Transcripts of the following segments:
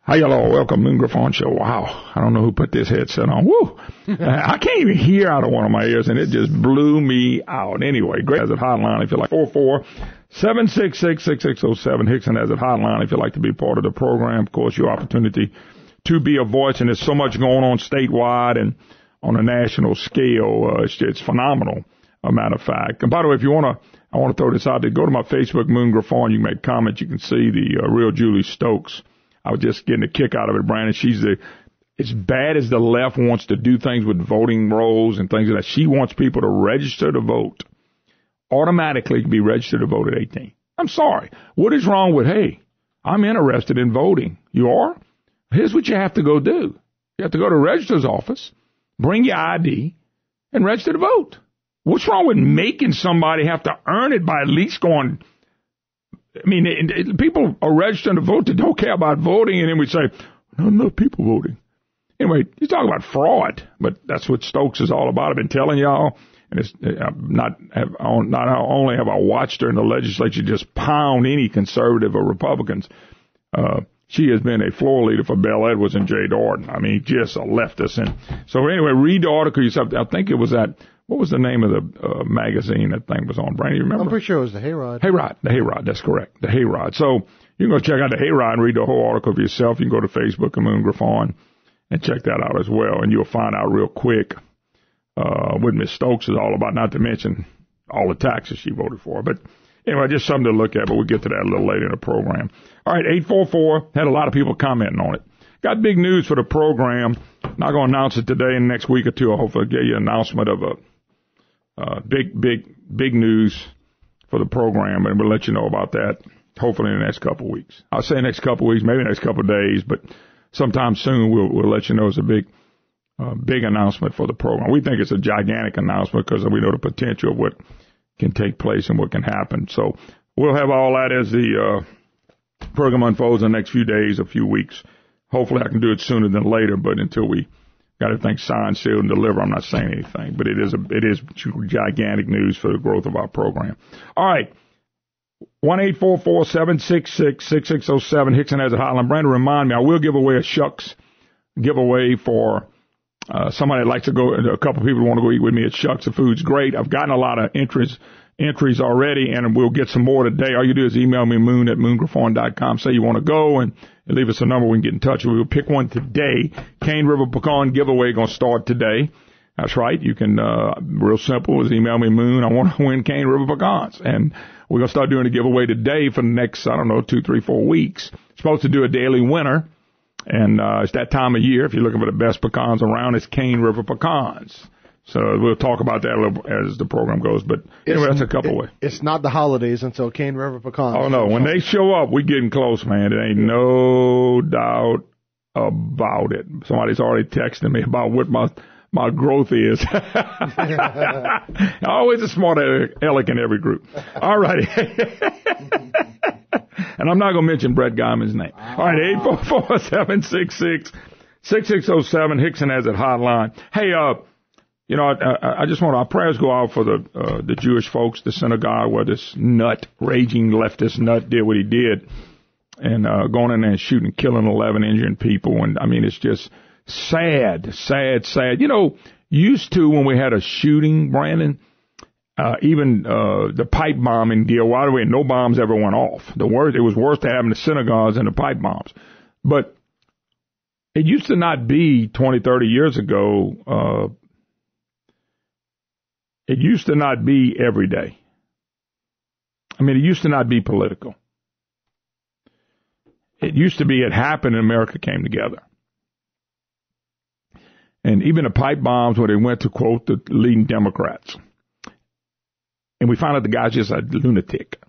Hi, hello. Welcome, Moon Griffon Show. Wow. I don't know who put this headset on. Woo. I can't even hear out of one of my ears, and it just blew me out. Anyway, great as a hotline if you like. 447666607. Hickson has a hotline if you'd like to be part of the program. Of course, your opportunity to be a voice, and there's so much going on statewide and on a national scale. It's phenomenal, a matter of fact. And by the way, if you want to, I want to throw this out there. Go to my Facebook, Moon Griffon. You can make comments. You can see the real Julie Stokes. I was just getting a kick out of it, Brandon. She's as bad as the left wants to do things with voting rolls and things like that. She wants people to register to vote, automatically be registered to vote at 18. I'm sorry. What is wrong with, hey, I'm interested in voting? You are? Here's what you have to go do. You have to go to the registrar's office, bring your ID, and register to vote. What's wrong with making somebody have to earn it by at least going... I mean, people are registering to vote that don't care about voting, and then we say, not enough people voting. Anyway, you talk about fraud, but that's what Stokes is all about. I've been telling y'all, and it's not only have I watched her in the legislature just pound any conservative or Republicans, she has been a floor leader for Bell Edwards and Jay Dorden. I mean, just a leftist. And so anyway, read the article yourself. I think it was at... What was the name of the magazine that thing was on? Brandon, you remember? I'm pretty sure it was the Hayrod. The Hayrod, that's correct. The Hayrod. So you can go check out the Hayrod and read the whole article for yourself. You can go to Facebook and Moon Griffon and check that out as well. And you'll find out real quick what Ms. Stokes is all about, not to mention all the taxes she voted for. But anyway, just something to look at, but we'll get to that a little later in the program. All right, 844, had a lot of people commenting on it. Got big news for the program. Not going to announce it today. In the next week or two, I'll hopefully get you an announcement of big news for the program, and we'll let you know about that hopefully in the next couple of weeks. I'll say next couple of weeks, maybe next couple of days, but sometime soon we'll let you know it's a big announcement for the program. We think it's a gigantic announcement because we know the potential of what can take place and what can happen. So we'll have all that as the program unfolds in the next few days, a few weeks. Hopefully I can do it sooner than later, but until we got everything signed, sealed, and delivered, I'm not saying anything, but it is gigantic news for the growth of our program. All right. 1-844-766-6607. Hickson has a hotline. Brandon, remind me, I will give away a Shucks giveaway for somebody that likes to go, a couple of people want to go eat with me at Shucks. The food's great. I've gotten a lot of entries already, and we'll get some more today. All you do is email me, moon@moongriffon.com. Say you want to go, and leave us a number. We can get in touch. We'll pick one today. Cane River Pecan giveaway going to start today. That's right. You can, real simple, is email me, Moon. I want to win Cane River Pecans. And we're going to start doing a giveaway today for the next, 2, 3, 4 weeks. Supposed to do a daily winner. And it's that time of year. If you're looking for the best pecans around, it's Cane River Pecans. So we'll talk about that a little as the program goes. But anyway, that's a couple ways. It's not the holidays until Cane River Pecans. Oh, no. When they show up, we're getting close, man. There ain't no doubt about it. Somebody's already texting me about what my growth is. Always a smart aleck in every group. All righty. And I'm not going to mention Brett Guyman's name. All right, 844-766-6607. Hickson has that hotline. Hey, I just want our prayers go out for the Jewish folks, the synagogue, where this raging leftist nut did what he did, and going in there and shooting, killing 11, injuring people. And I mean, it's just sad. Used to when we had a shooting, Brandon, even the pipe bombing deal. Why do we? No bombs ever went off. It was worse to having the synagogues than the pipe bombs. But it used to not be 20, 30 years ago. It used to not be every day. I mean, it used to not be political. It used to be it happened and America came together. And even the pipe bombs where they went to quote the leading Democrats. And we found out the guy's just a lunatic.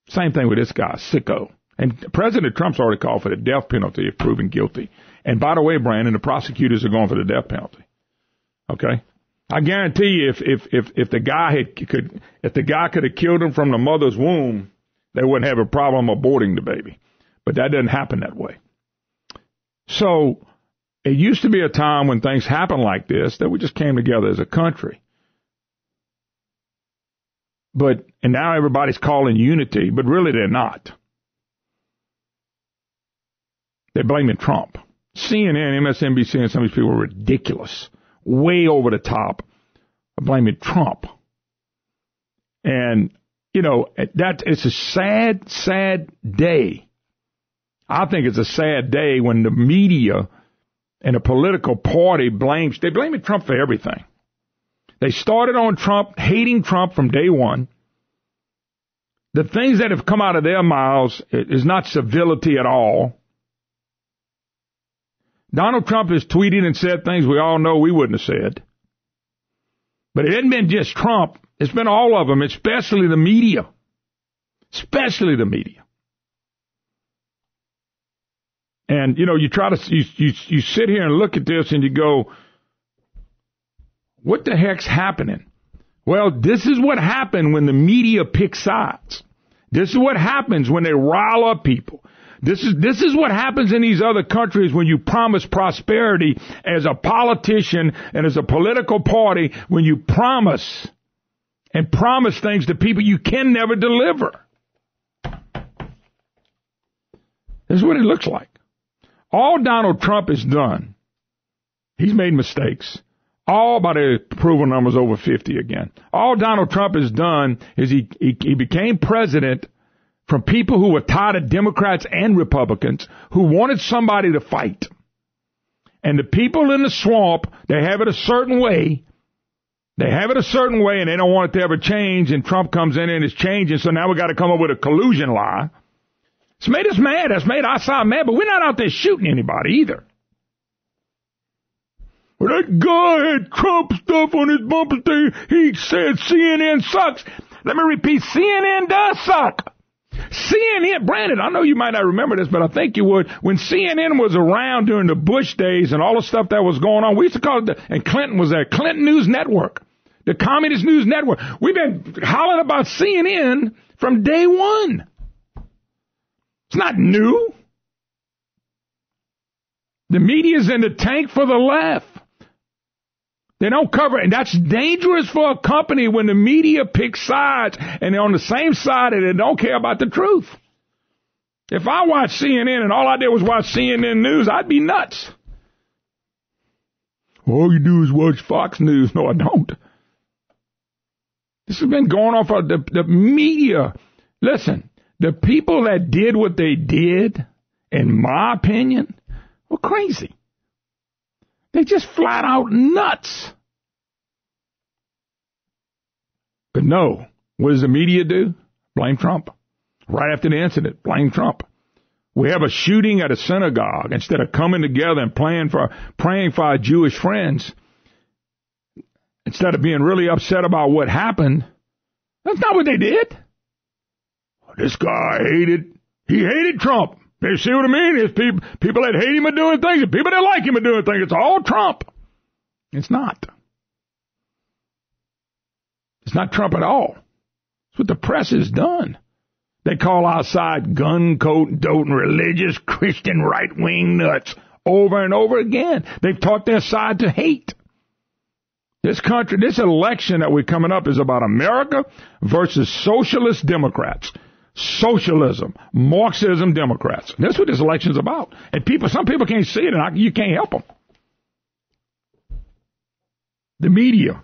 Same thing with this guy, sicko. And President Trump's already called for the death penalty if proven guilty. And by the way, Brandon, the prosecutors are going for the death penalty. Okay? I guarantee you, if the guy could have killed him from the mother's womb, they wouldn't have a problem aborting the baby. But that doesn't happen that way. So it used to be a time when things happened like this that we just came together as a country. And now everybody's calling unity, but really they're not. They're blaming Trump. CNN, MSNBC, and some of these people are ridiculous, way over the top, blaming Trump. And, you know, it's a sad, sad day. I think it's a sad day when the media and the political party they're blaming Trump for everything. They started on Trump, hating Trump from day one. The things that have come out of their mouths is not civility at all. Donald Trump has tweeted and said things we all know we wouldn't have said. But it hasn't been just Trump. It's been all of them, especially the media. Especially the media. And, you know, you sit here and look at this and you go, what the heck's happening? Well, this is what happened when the media picks sides. This is what happens when they rile up people. This is what happens in these other countries when you promise prosperity as a politician and as a political party, when you promise things to people you can never deliver. This is what it looks like. All Donald Trump has done, he's made mistakes. All by the approval numbers over 50 again. All Donald Trump has done is he became president from people who were tired of Democrats and Republicans who wanted somebody to fight. And the people in the swamp, they have it a certain way. They have it a certain way and they don't want it to ever change. And Trump comes in and it's changing. So now we got to come up with a collusion lie. It's made us mad. It's made our side mad. But we're not out there shooting anybody either. Well, that guy had Trump stuff on his bumper sticker. He said CNN sucks. Let me repeat, CNN does suck. CNN, Brandon, I know you might not remember this, but I think you would. When CNN was around during the Bush days and all the stuff that was going on, we used to call it, and Clinton was there, Clinton News Network, the Communist News Network. We've been hollering about CNN from day one. It's not new. The media's in the tank for the left. They don't cover it, and that's dangerous for a company when the media picks sides and they're on the same side and they don't care about the truth. If I watch CNN and all I did was watch CNN News, I'd be nuts. All you do is watch Fox News. No, I don't. This has been going on for the media. Listen, the people that did what they did, in my opinion, were crazy. They just flat out nuts. But no, what does the media do? Blame Trump. Right after the incident, blame Trump. We have a shooting at a synagogue. Instead of coming together and praying for our Jewish friends, instead of being really upset about what happened, that's not what they did. This guy he hated Trump. You see what I mean? There's people that hate him are doing things, and people that like him are doing things. It's all Trump. It's not. It's not Trump at all. It's what the press has done. They call our side gun-toting religious Christian right-wing nuts over and over again. They've taught their side to hate. This country, this election that we're coming up is about America versus socialist Democrats. Socialism, Marxism, Democrats. That's what this election's about. And some people can't see it, and you can't help them. The media.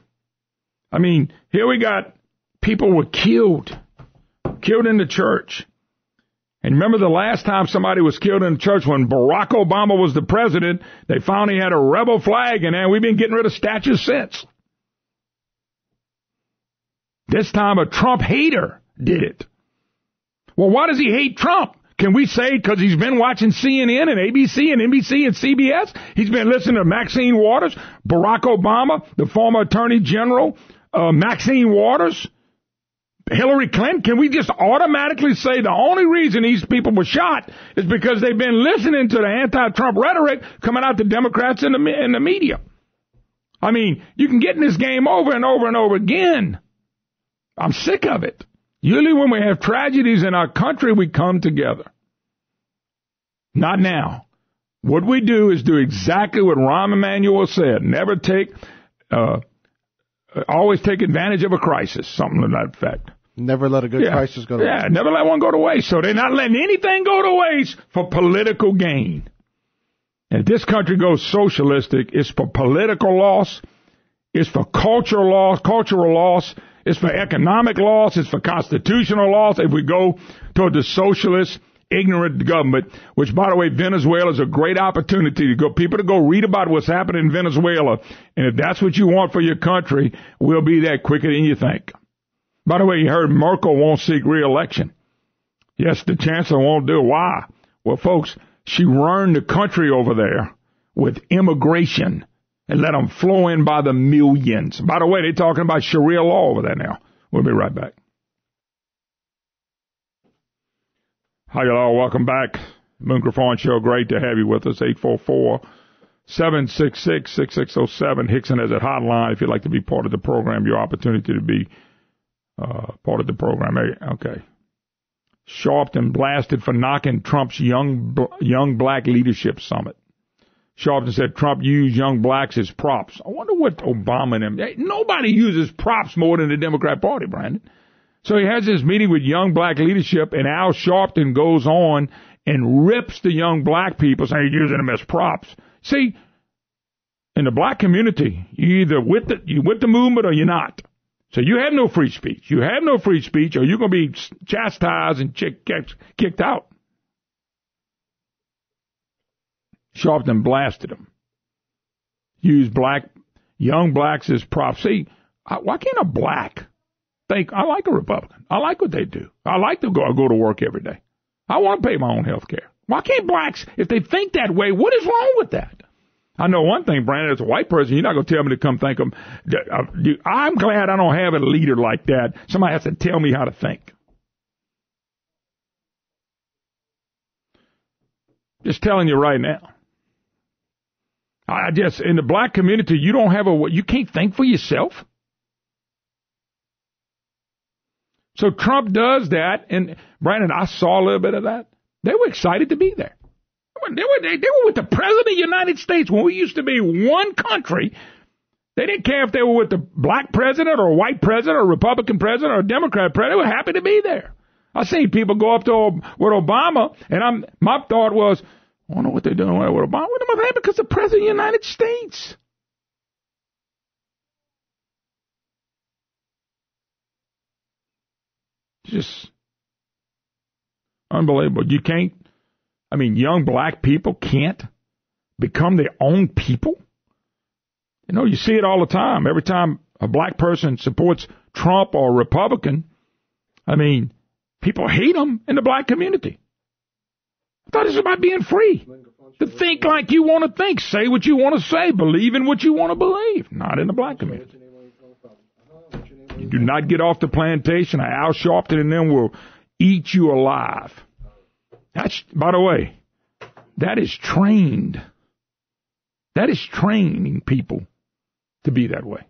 I mean, here we got people were killed in the church. And remember the last time somebody was killed in the church when Barack Obama was the president, they found he had a rebel flag, and we've been getting rid of statues since. This time a Trump hater did it. Well, why does he hate Trump? Can we say because he's been watching CNN and ABC and NBC and CBS? He's been listening to Maxine Waters, Barack Obama, the former Attorney General, Maxine Waters, Hillary Clinton. Can we just automatically say the only reason these people were shot is because they've been listening to the anti-Trump rhetoric coming out the Democrats in the media? I mean, you can get in this game over and over and over again. I'm sick of it. Usually when we have tragedies in our country, we come together. Not now. What we do is do exactly what Rahm Emanuel said. Always take advantage of a crisis, something to that effect. Never let a good crisis go to waste. Yeah, never let one go to waste. So they're not letting anything go to waste for political gain. And if this country goes socialistic, it's for political loss, it's for cultural loss, it's for economic loss, it's for constitutional loss. If we go toward the socialist, ignorant government, which, by the way, Venezuela is a great opportunity to go, people to go read about what's happening in Venezuela. And if that's what you want for your country, we'll be there quicker than you think. By the way, you heard Merkel won't seek re-election. Yes, the chancellor won't do it. Why? Well, folks, she ruined the country over there with immigration and let them flow in by the millions. By the way, they're talking about Sharia law over there now. We'll be right back. Hi, y'all. Welcome back. Moon Griffon Show. Great to have you with us. 844-766-6607. Hickson has a hotline. If you'd like to be part of the program, your opportunity to be part of the program. Okay. Sharpton blasted for knocking Trump's young black leadership summit. Sharpton said Trump used young blacks as props. I wonder what Obama and them. Nobody uses props more than the Democrat Party, Brandon. So he has this meeting with young black leadership, and Al Sharpton goes on and rips the young black people, saying he's using them as props. See, in the black community, you either with the movement or you're not. So you have no free speech. You have no free speech, or you're going to be chastised and kicked out. Sharpton blasted him. Used young blacks as props. See, why can't a black think, I like a Republican. I like what they do. I like to go to work every day. I want to pay my own health care. Why can't blacks, if they think that way, what is wrong with that? I know one thing, Brandon, as a white person, you're not going to tell me to come think of, I'm glad I don't have a leader like that. Somebody has to tell me how to think. Just telling you right now. In the black community, you don't have you can't think for yourself. So Trump does that, and Brandon, I saw a little bit of that. They were excited to be there. They were with the President of the United States when we used to be one country. They didn't care if they were with the black president or white president or Republican president or Democrat president. They were happy to be there. I seen people go up with Obama, and my thought was, I don't know what they're doing with Obama. What am I happy because the President of the United States? Just unbelievable. Young black people can't become their own people. You know, you see it all the time. Every time a black person supports Trump or Republican, people hate them in the black community. I thought this was about being free. To think like you want to think. Say what you want to say. Believe in what you want to believe. Not in the black community. You do not get off the plantation. Al Sharpton and them will eat you alive. That's, by the way, that is trained. That is training people to be that way.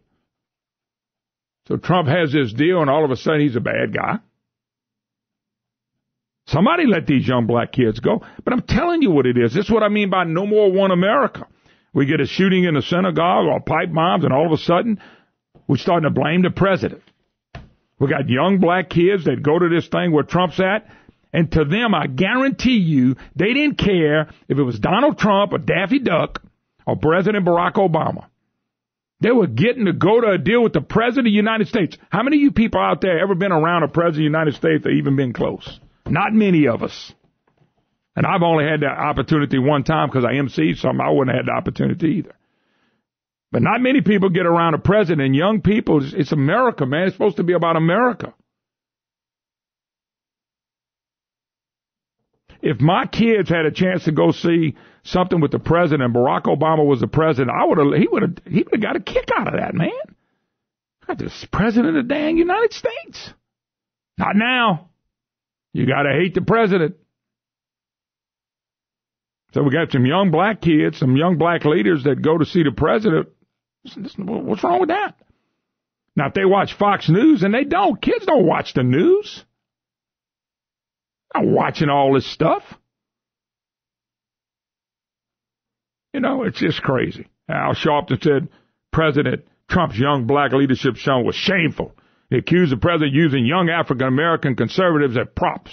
So Trump has this deal, and all of a sudden he's a bad guy. Somebody let these young black kids go. But I'm telling you what it is. This is what I mean by no more one America. We get a shooting in a synagogue or pipe bombs, and all of a sudden we're starting to blame the president. We got young black kids that go to this thing where Trump's at, and to them, I guarantee you, they didn't care if it was Donald Trump or Daffy Duck or President Barack Obama. They were getting to go to a deal with the President of the United States. How many of you people out there ever been around a President of the United States or even been close? Not many of us. And I've only had the opportunity one time because I emceed something. I wouldn't have had the opportunity either. But not many people get around a president. And young people, it's America, man. It's supposed to be about America. If my kids had a chance to go see something with the president, and Barack Obama was the president, he would have got a kick out of that, man. I got this president of the dang United States. Not now. You got to hate the president. So we got some young black kids, some young black leaders that go to see the president. What's wrong with that? Now, if they watch Fox News, and they don't. Kids don't watch the news. They're not watching all this stuff. You know, it's just crazy. Al Sharpton said President Trump's young black leadership show was shameful. He accused the president of using young African-American conservatives as props.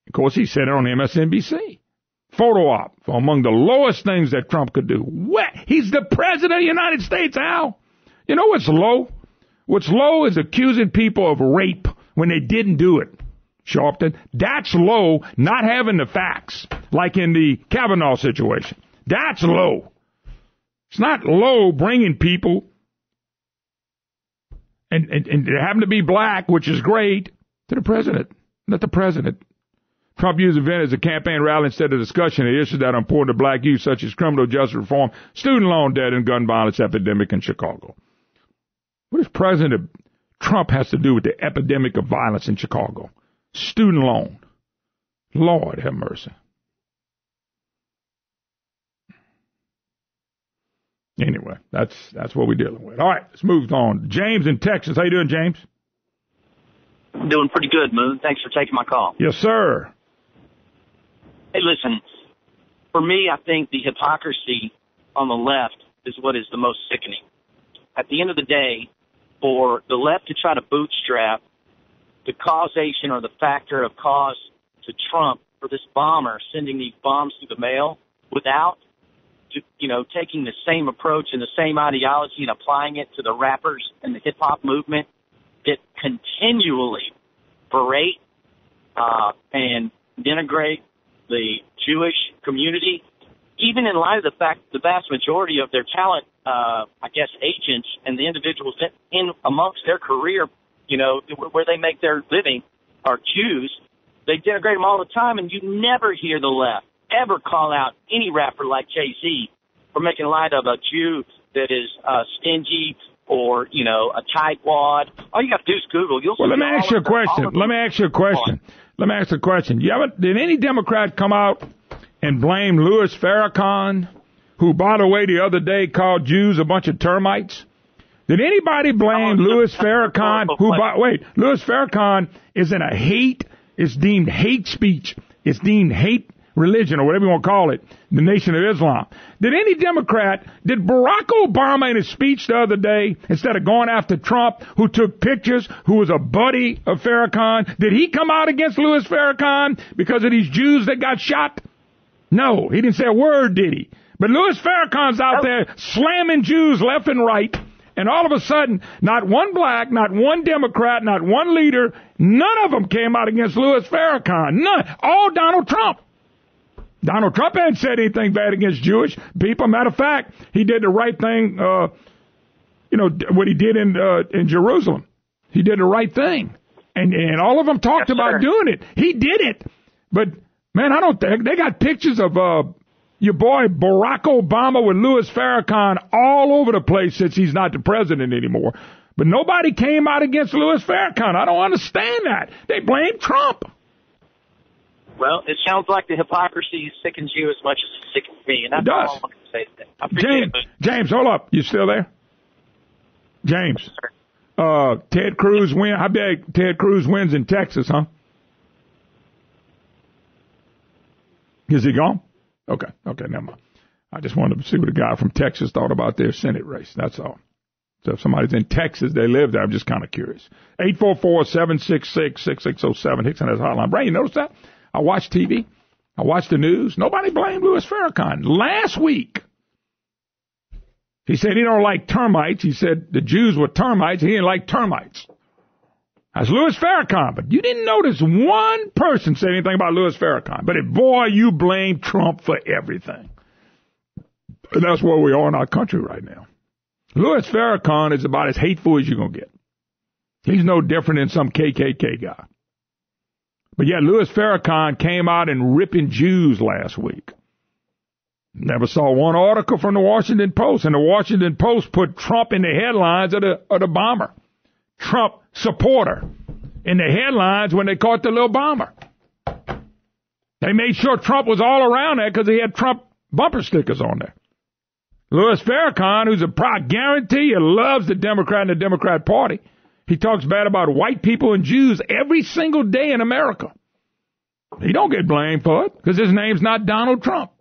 Of course, he said it on MSNBC. photo op for among the lowest things that Trump could do. What? He's the president of the United States, Al. You know what's low? What's low is accusing people of rape when they didn't do it. Sharpton, that's low, not having the facts, like in the Kavanaugh situation. That's low. It's not low bringing people, and they happen to be black, which is great, to the president, not the president. Trump used the event as a campaign rally instead of discussion of issues that are important to black youth, such as criminal justice reform, student loan debt, and gun violence epidemic in Chicago. What does President Trump has to do with the epidemic of violence in Chicago? Student loan. Lord have mercy. Anyway, that's what we're dealing with. All right, let's move on. James in Texas. How you doing, James? I'm doing pretty good, Moon. Thanks for taking my call. Yes, sir. Hey, listen, for me, I think the hypocrisy on the left is what is the most sickening. At the end of the day, for the left to try to bootstrap the causation or the factor of cause to Trump for this bomber sending these bombs through the mail without, taking the same approach and the same ideology and applying it to the rappers and the hip-hop movement that continually berate and denigrate the Jewish community, even in light of the fact the vast majority of their talent, agents and the individuals in amongst their career, where they make their living are Jews. They denigrate them all the time, and you never hear the left ever call out any rapper like Jay-Z for making light of a Jew that is stingy or, a tightwad. All you got to do is Google. You'll see. Let me ask you a question. Did any Democrat come out and blame Louis Farrakhan, who, by the way, the other day called Jews a bunch of termites? Did anybody blame Louis Farrakhan, Louis Farrakhan is in it's deemed hate speech. It's deemed hate religion, or whatever you want to call it, the Nation of Islam. Did Barack Obama in his speech the other day, instead of going after Trump, who took pictures, who was a buddy of Farrakhan, did he come out against Louis Farrakhan because of these Jews that got shot? No, he didn't say a word, did he? But Louis Farrakhan's out there slamming Jews left and right, and all of a sudden, not one black, not one Democrat, not one leader, none of them came out against Louis Farrakhan. None. All Donald Trump. Donald Trump hadn't said anything bad against Jewish people. Matter of fact, he did the right thing, what he did in Jerusalem. He did the right thing. And all of them talked about doing it. He did it. But, man, they got pictures of your boy Barack Obama with Louis Farrakhan all over the place since he's not the president anymore. But nobody came out against Louis Farrakhan. I don't understand that. They blame Trump. Well, it sounds like the hypocrisy sickens you as much as it sickens me, and that's all I want to say today. James, hold up. You still there? James. Ted Cruz win. I bet Ted Cruz wins in Texas, huh? Is he gone? Okay, never mind. I just wanted to see what a guy from Texas thought about their Senate race. That's all. So if somebody's in Texas, they live there. I'm just kind of curious. 844-766-6607. Hickson has a hotline. Brian, you notice that? I watch TV. I watch the news. Nobody blamed Louis Farrakhan. Last week, he said he don't like termites. He said the Jews were termites. He didn't like termites. That's Louis Farrakhan. But you didn't notice one person say anything about Louis Farrakhan. But boy, you blame Trump for everything. And that's where we are in our country right now. Louis Farrakhan is about as hateful as you're going to get. He's no different than some KKK guy. But yet Louis Farrakhan came out and ripping Jews last week. Never saw one article from the Washington Post. And the Washington Post put Trump in the headlines of the bomber. Trump supporter in the headlines when they caught the little bomber. They made sure Trump was all around there because he had Trump bumper stickers on there. Louis Farrakhan, who's I guarantee you loves the Democrat and the Democrat Party. He talks bad about white people and Jews every single day in America. He don't get blamed for it because his name's not Donald Trump.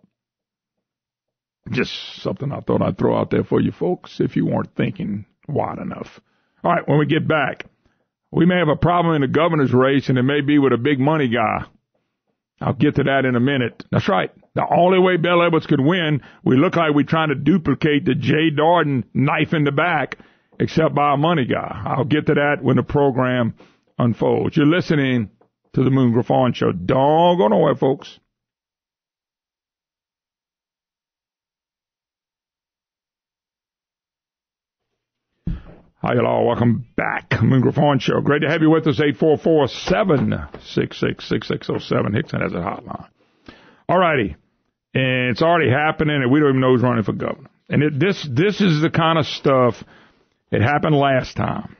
Just something I thought I'd throw out there for you folks if you weren't thinking wide enough. All right, when we get back, we may have a problem in the governor's race, and it may be with a big money guy. I'll get to that in a minute. That's right. The only way Bell Edwards could win, we look like we're trying to duplicate the Jay Darden knife in the back, except by a money guy. I'll get to that when the program unfolds. You're listening to the Moon Griffon Show. Don't go nowhere, folks. Hi, y'all. Welcome back. Moon Griffon Show. Great to have you with us. 844-766-6607. Hickson has a hotline. All righty. And it's already happening, and we don't even know who's running for governor. And this is the kind of stuff that happened last time.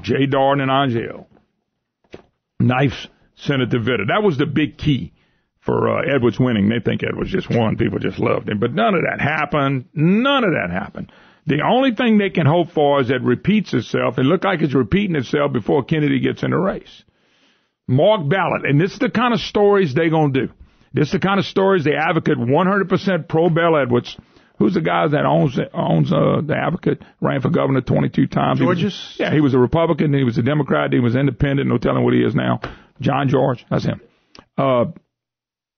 Jay Darden and Angel. Knife sent it to Vitter. That was the big key for Edwards winning. They think Edwards just won. People just loved him. But none of that happened. None of that happened. The only thing they can hope for is that it repeats itself. It looked like it's repeating itself before Kennedy gets in the race. Mark ballot. And this is the kind of stories they're going to do. This is the kind of stories they advocate 100% pro-Bell Edwards. Who's the guy that owns the Advocate, ran for governor 22 times? Georges? He was a Republican. He was a Democrat. He was independent. No telling what he is now. John George. That's him.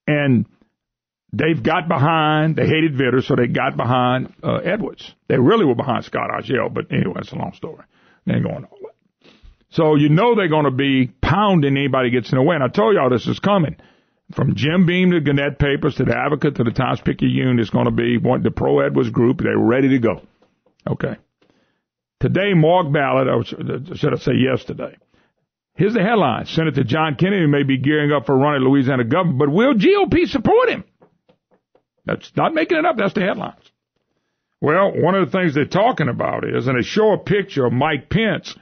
And they've got behind, they hated Vitter, so they got behind Edwards. They really were behind Scott Argel, but anyway, it's a long story. They ain't going all that. So you know they're going to be pounding anybody gets in the way. And I told y'all this is coming. From Jim Beam to Gannett Papers to the Advocate to the Times-Picayune, it's going to be the pro-Edwards group. They're ready to go. Okay. Today, Mark Ballard, or should I say yesterday, here's the headline. Senator John Kennedy may be gearing up for running Louisiana governor, but will GOP support him? That's not making it up. That's the headlines. Well, one of the things they're talking about is, and they show a picture of Mike Pence,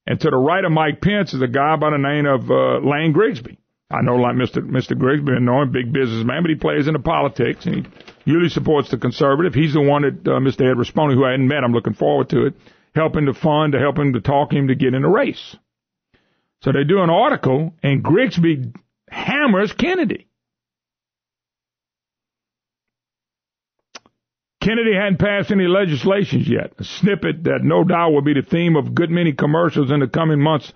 and to the right of Mike Pence is a guy by the name of Lane Grigsby. I know like Mr. Grigsby, I know him, big businessman, but he plays into politics, and he usually supports the conservative. He's the one that Mr. Ed Risponi, who I hadn't met, I'm looking forward to it, helping to fund, to help him to talk him to get in the race. So they do an article, and Grigsby hammers Kennedy. Kennedy hadn't passed any legislations yet, a snippet that no doubt will be the theme of a good many commercials in the coming months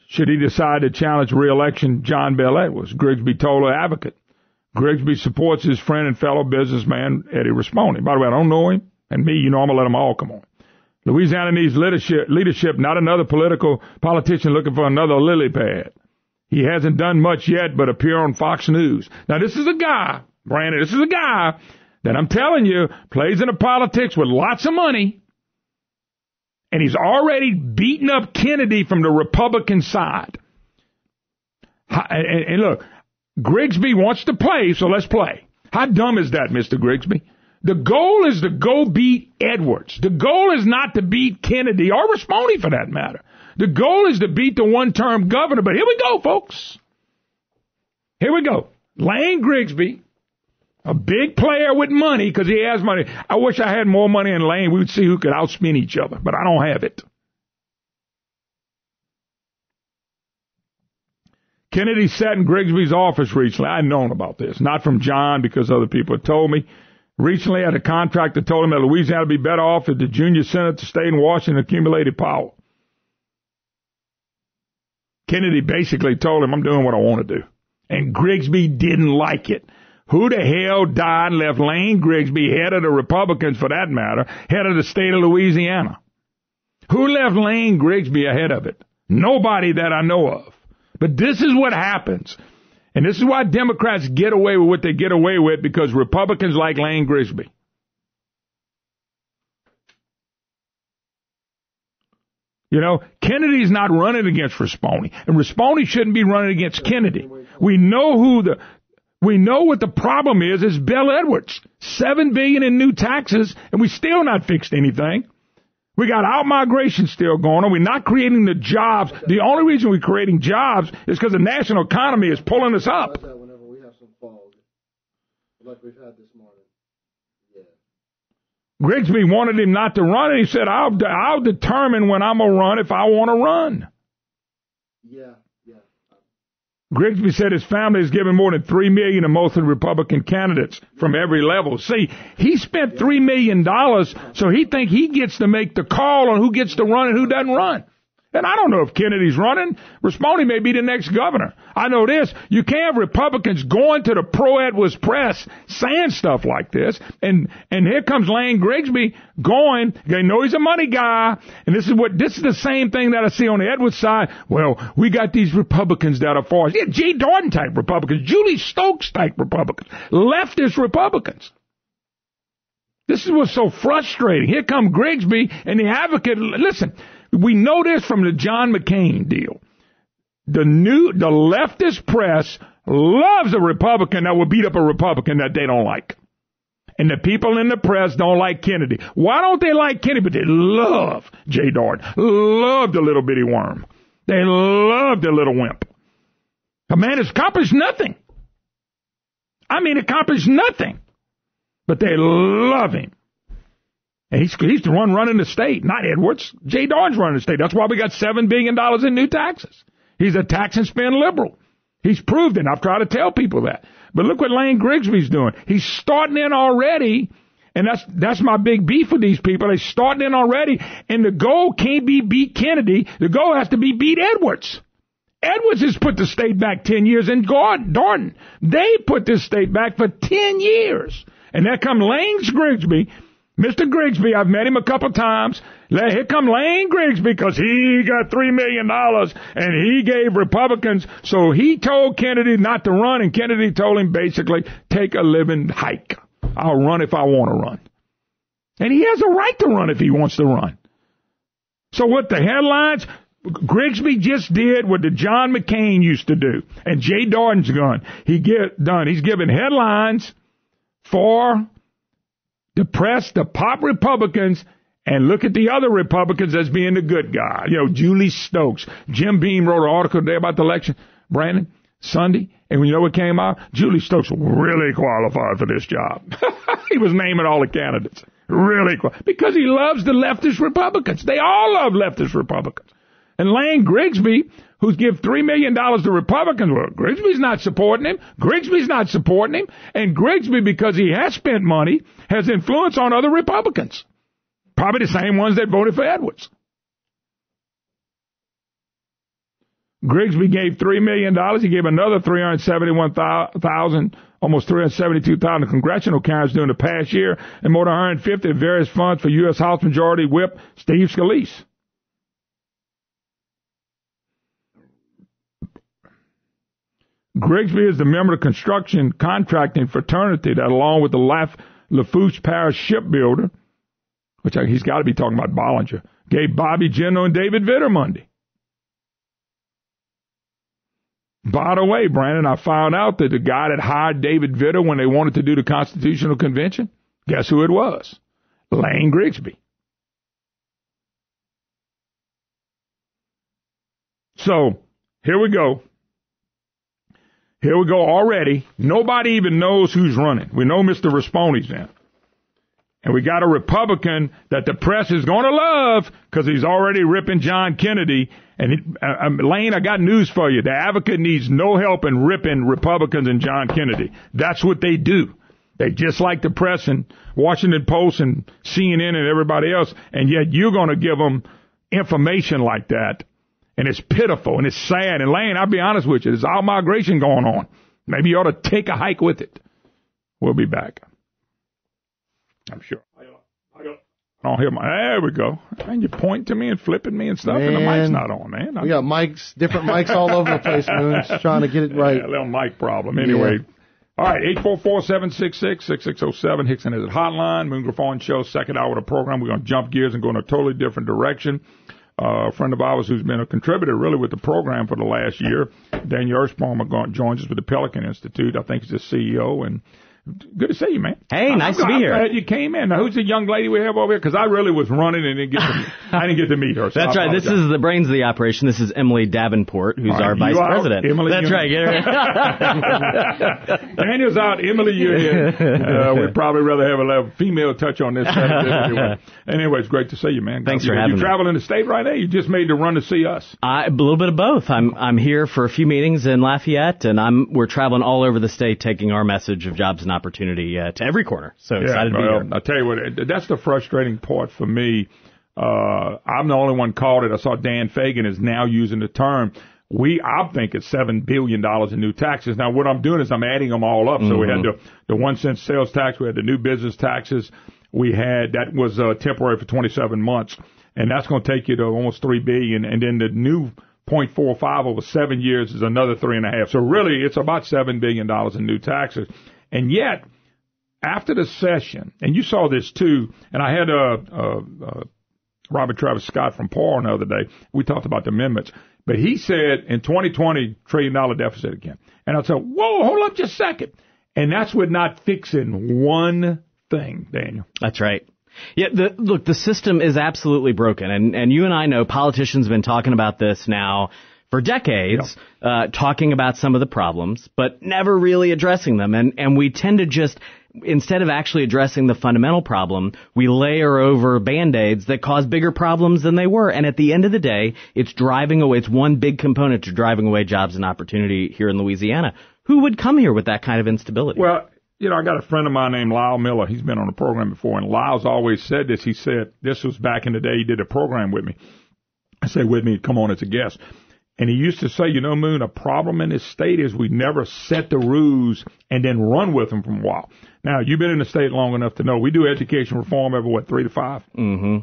should he decide to challenge re-election John Bell Edwards, Grigsby told the Advocate. Grigsby supports his friend and fellow businessman Eddie Risponi. By the way, I don't know him, and me, I'm going to let them all come on. Louisiana needs leadership, not another politician looking for another lily pad. He hasn't done much yet but appear on Fox News. Now, this is a guy, Brandon, that I'm telling you plays into politics with lots of money. And he's already beaten up Kennedy from the Republican side. And look, Grigsby wants to play, so let's play. How dumb is that, Mr. Grigsby? The goal is to go beat Edwards. The goal is not to beat Kennedy or Risponi for that matter. The goal is to beat the one-term governor. But here we go, folks. Here we go. Lane Grigsby, a big player with money because he has money. I wish I had more money in Lane. We would see who could outspin each other, but I don't have it. Kennedy sat in Grigsby's office recently. I'd known about this, not from John because other people had told me. Recently, I had a contractor told him that Louisiana would be better off if the junior senator stayed in Washington and accumulated power. Kennedy basically told him, I'm doing what I want to do. And Grigsby didn't like it. Who the hell died and left Lane Grigsby, head of the Republicans for that matter, head of the state of Louisiana? Who left Lane Grigsby ahead of it? Nobody that I know of. But this is what happens. And this is why Democrats get away with what they get away with, because Republicans like Lane Grigsby. You know, Kennedy's not running against Risponi, and Risponi shouldn't be running against Kennedy. We know what the problem is Bell Edwards. $7 billion in new taxes, and we still not fixed anything. We got out-migration still going on. We're not creating the jobs. The only reason we're creating jobs is because the national economy is pulling us up. Whenever we have some fog, like we've had this morning. Yeah. Grigsby wanted him not to run, and he said, I'll determine when I'm going to run if I want to run. Yeah. Grigsby said his family has given more than $3 million to mostly Republican candidates from every level. See, he spent $3 million, so he think he gets to make the call on who gets to run and who doesn't run. And I don't know if Kennedy's running. Risponi may be the next governor. I know this. You can't have Republicans going to the pro-Edwards press saying stuff like this. And here comes Lane Grigsby going. They know he's a money guy. And this is the same thing that I see on the Edwards side. Well, we got these Republicans that are for us. Yeah, G. Dorton type Republicans, Julie Stokes type Republicans, leftist Republicans. This is what's so frustrating. Here come Grigsby and the advocate. Listen, we know this from the John McCain deal. The leftist press loves a Republican that will beat up a Republican that they don't like. And the people in the press don't like Kennedy. Why don't they like Kennedy? But they love J. Dorton, love the little bitty worm. They love the little wimp. The man has accomplished nothing. Accomplished nothing. But they love him. And he's the one running the state, not Edwards. J. Dorton's running the state. That's why we got $7 billion in new taxes. He's a tax and spend liberal. He's proved it. I've tried to tell people that. But look what Lane Grigsby's doing. He's starting in already, and that's my big beef with these people. They're starting in already, and the goal can't be beat Kennedy. The goal has to be beat Edwards. Edwards has put the state back 10 years, and Dorton, they put this state back for 10 years. And there come Lane Grigsby. Mr. Grigsby, I've met him a couple times. Here come Lane Grigsby because he got $3 million and he gave Republicans. So he told Kennedy not to run, and Kennedy told him basically, take a living hike. I'll run if I want to run. And he has a right to run if he wants to run. So what the headlines? Grigsby just did what the John McCain used to do. And J. Dorton's done. He's given headlines for the press, the pop Republicans, and look at the other Republicans as being the good guy. Julie Stokes. Jim Beam wrote an article today about the election, Brandon, Sunday, and you know what came out? Julie Stokes really qualified for this job. He was naming all the candidates. Really qualified. Because he loves the leftist Republicans. They all love leftist Republicans. And Lane Grigsby, who's give $3 million to Republicans, well, Grigsby's not supporting him. And Grigsby, because he has spent money, has influence on other Republicans. Probably the same ones that voted for Edwards. Grigsby gave $3 million. He gave another $371,000, almost $372,000 to congressional candidates during the past year, and more than $150 to various funds for U.S. House Majority Whip Steve Scalise. Grigsby is the member of the construction contracting fraternity that, along with the Lafourche Parish shipbuilder, which he's got to be talking about Bollinger, gave Bobby Jindal and David Vitter Monday. By the way, Brandon, I found out that the guy that hired David Vitter when they wanted to do the Constitutional Convention, guess who it was? Lane Grigsby. So, here we go. Here we go already. Nobody even knows who's running. We know Mr. Risponi's in. And we got a Republican that the press is going to love because he's already ripping John Kennedy. And Lane, I got news for you. The advocate needs no help in ripping Republicans and John Kennedy. That's what they do. They just like the press and Washington Post and CNN and everybody else. And yet you're going to give them information like that. And it's pitiful and it's sad. And Lane, I'll be honest with you, there's out-migration going on. Maybe you ought to take a hike with it. We'll be back. I'm sure. I don't hear there we go. And you point to me and flipping me and stuff, and the mic's not on, man. We got different mics all over the place, Moon. Just trying to get it right. Yeah, a little mic problem. Anyway. Yeah. All right, 844-766-6607. Hickson is at Hotline. Moon Griffon Show, second hour of the program. We're going to jump gears and go in a totally different direction. A friend of ours who's been a contributor really with the program for the last year, Daniel Erspamer, joins us with the Pelican Institute. I think he's the CEO, and good to see you, man. Hey, nice to be here. I'm glad you came in. Now, who's the young lady we have over here? Because I really was running and I didn't get to meet her. So that's right. This is the brains of the operation. This is Emily Davenport, who's our vice president. Emily, that's right. Daniel's out. Emily, you're here. We'd probably rather have a female touch on this. Anyway, it's great to see you, man. Thanks for having me. You traveling the state right now? You just made the run to see us. A little bit of both. I'm here for a few meetings in Lafayette, and we're traveling all over the state, taking our message of jobs and opportunity to every corner. So excited to be here. I'll tell you what, that's the frustrating part for me I'm the only one called it. I saw Dan Fagan is now using the term. I think it's $7 billion in new taxes. Now, what I'm doing is I'm adding them all up. So we had the 1 cent sales tax. We had the new business taxes. That was temporary for 27 months. And that's going to take you to almost $3 billion. And then the new 0.45 over 7 years is another 3.5. So really, it's about $7 billion in new taxes. And yet, after the session, and you saw this too, and I had Robert Travis Scott from PAR the other day. We talked about the amendments. But he said in 2020, $1 trillion deficit again. And I said, whoa, hold up just a second. And that's with not fixing one thing, Daniel. That's right. Yeah, look, the system is absolutely broken. And you and I know politicians have been talking about this now for decades, talking about some of the problems, but never really addressing them. And we tend to just, instead of actually addressing the fundamental problem, we layer over Band-Aids that cause bigger problems than they were. And at the end of the day, it's one big component to driving away jobs and opportunity here in Louisiana. Who would come here with that kind of instability? Well, I got a friend of mine named Lyle Miller. He's been on the program before, and Lyle's always said this. He said, this was back in the day he did a program with me. I said, with me, come on as a guest. And he used to say, Moon, a problem in this state is we never set the rules and then run with them for a while. Now, you've been in the state long enough to know we do education reform every, 3 to 5? Mm-hmm.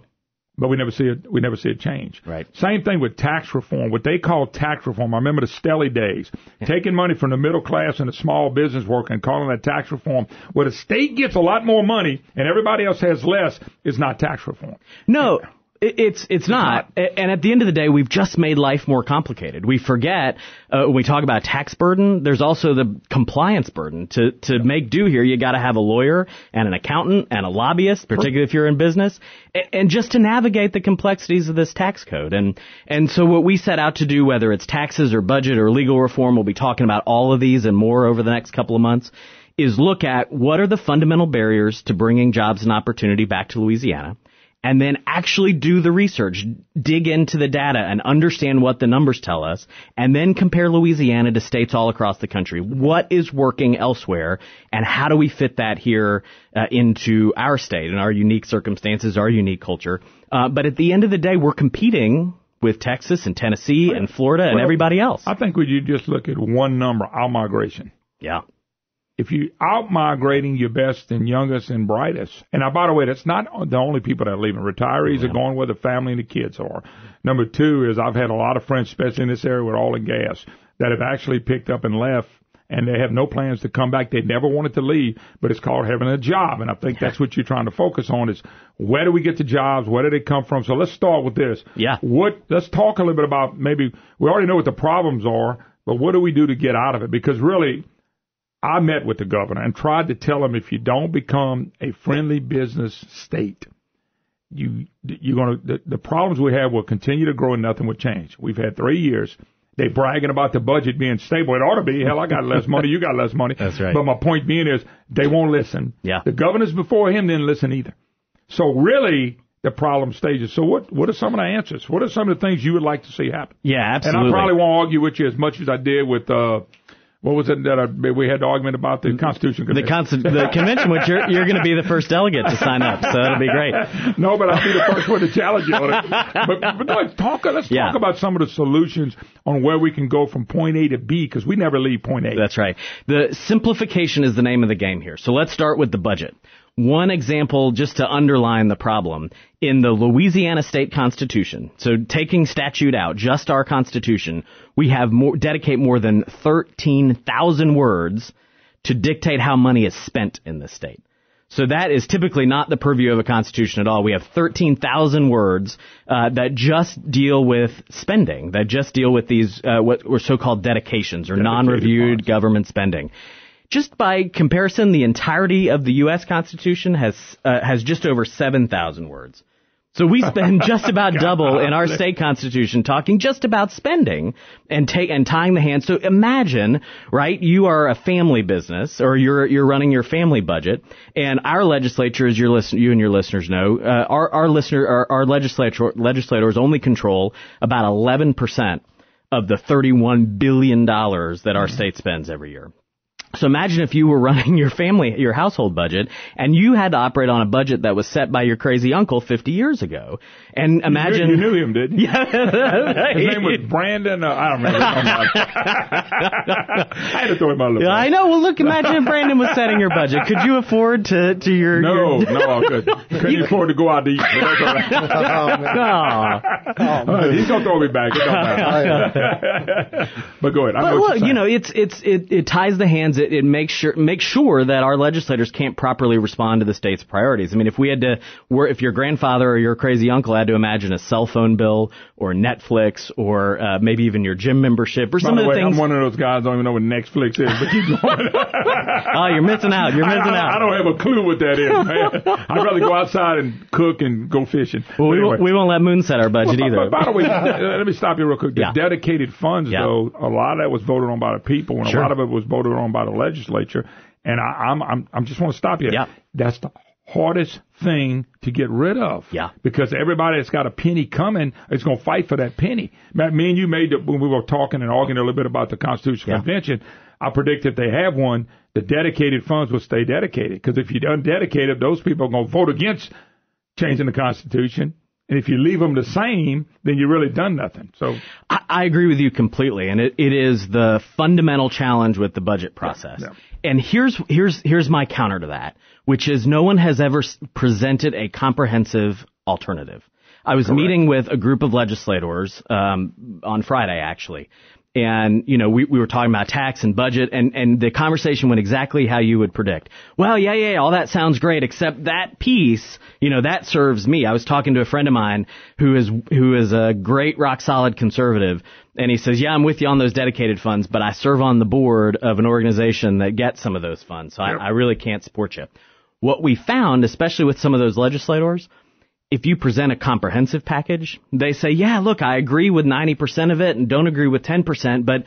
But we never see it change. Right. Same thing with tax reform. What they call tax reform, I remember the Stelly days, taking money from the middle class and the small business worker and calling that tax reform. Where the state gets a lot more money and everybody else has less is not tax reform. No. It's not. And at the end of the day, we've just made life more complicated. We forget, when we talk about tax burden, there's also the compliance burden. To make do here, you got to have a lawyer and an accountant and a lobbyist, particularly if you're in business, and just to navigate the complexities of this tax code. And so what we set out to do, whether it's taxes or budget or legal reform, we'll be talking about all of these and more over the next couple of months, is look at what are the fundamental barriers to bringing jobs and opportunity back to Louisiana. And then actually do the research, dig into the data and understand what the numbers tell us, and then compare Louisiana to states all across the country. What is working elsewhere, and how do we fit that here into our state and our unique circumstances, our unique culture? But at the end of the day, we're competing with Texas and Tennessee and Florida and everybody else. I think when you just look at one number, out-migration. Yeah. If you out-migrating your best and youngest and brightest, and by the way, that's not the only people that are leaving. Retirees are going where the family and the kids are. Number two is I've had a lot of friends, especially in this area with oil and gas, that have actually picked up and left, and they have no plans to come back. They never wanted to leave, but it's called having a job, and I think that's what you're trying to focus on is where do we get the jobs, where do they come from? So let's start with this. Yeah. Let's talk a little bit about maybe we already know what the problems are, but what do we do to get out of it? Because really, I met with the governor and tried to tell him if you don't become a friendly business state, the problems we have will continue to grow and nothing will change. We've had 3 years. They bragging about the budget being stable. It ought to be. Hell, I got less money. You got less money. That's right. But my point being is they won't listen. Yeah. The governors before him didn't listen either. So really, the problem stages. So what are some of the answers? What are some of the things you would like to see happen? Yeah, absolutely. And I probably won't argue with you as much as I did with what was it that we had the argument about the Constitution Convention? The convention, which you're going to be the first delegate to sign up, so that'll be great. No, but I'll be the first one to challenge you on it. But no, let's talk about some of the solutions on where we can go from point A to B, because we never leave point A. That's right. The simplification is the name of the game here. So let's start with the budget. One example, just to underline the problem, in the Louisiana State Constitution, so taking statute out, just our Constitution, we have dedicate more than 13,000 words to dictate how money is spent in this state. So that is typically not the purview of a constitution at all. We have 13,000 words that just deal with spending, that just deal with these what were so-called dedications or non-reviewed government spending. Just by comparison, the entirety of the U.S. Constitution has just over 7,000 words. So we spend just about double in our state constitution talking just about spending and tying the hands. So imagine, right, you are a family business or you're running your family budget, and our legislature, as you and your listeners know, our legislators only control about 11% of the $31 billion that our state spends every year. So imagine if you were running your household budget, and you had to operate on a budget that was set by your crazy uncle 50 years ago. And imagine... You knew him, didn't you? Yeah. His name was Brandon. I don't remember. I had to throw him out of the Yeah, I know. Well, look, imagine if Brandon was setting your budget. Could you afford to your... No, I couldn't afford to go out to eat. But that's all right. He's going to throw me back. It don't matter. But go ahead. I know what you're saying. It ties the hands. It makes sure that our legislators can't properly respond to the state's priorities. I mean, if your grandfather or your crazy uncle had to imagine a cell phone bill or Netflix or maybe even your gym membership or some of the things. I'm one of those guys don't even know what Netflix is, but keep going. Oh, you're missing out. I don't have a clue what that is, man. I'd rather go outside and cook and go fishing. Well, we won't let Moon set our budget either. By the way, let me stop you real quick. The dedicated funds, though, a lot of that was voted on by the people, and a lot of it was voted on by the legislature. And I just want to stop you. Yeah. That's the hardest thing to get rid of. Yeah. Because everybody that's got a penny coming is going to fight for that penny. Me and you when we were talking and arguing a little bit about the Constitutional Convention, I predict if they have one, the dedicated funds will stay dedicated. Because if you undedicate it, those people are going to vote against changing the Constitution. And if you leave them the same, then you really done nothing. So I agree with you completely, and it is the fundamental challenge with the budget process. Yeah. And here's my counter to that, which is no one has ever presented a comprehensive alternative. I was meeting with a group of legislators on Friday, actually. And, we were talking about tax and budget, and the conversation went exactly how you would predict. Well, yeah, all that sounds great, except that piece, that serves me. I was talking to a friend of mine who is a great rock solid conservative, and he says, yeah, I'm with you on those dedicated funds, but I serve on the board of an organization that gets some of those funds, so I really can't support you. What we found, especially with some of those legislators, if you present a comprehensive package, they say, yeah, look, I agree with 90% of it and don't agree with 10%, but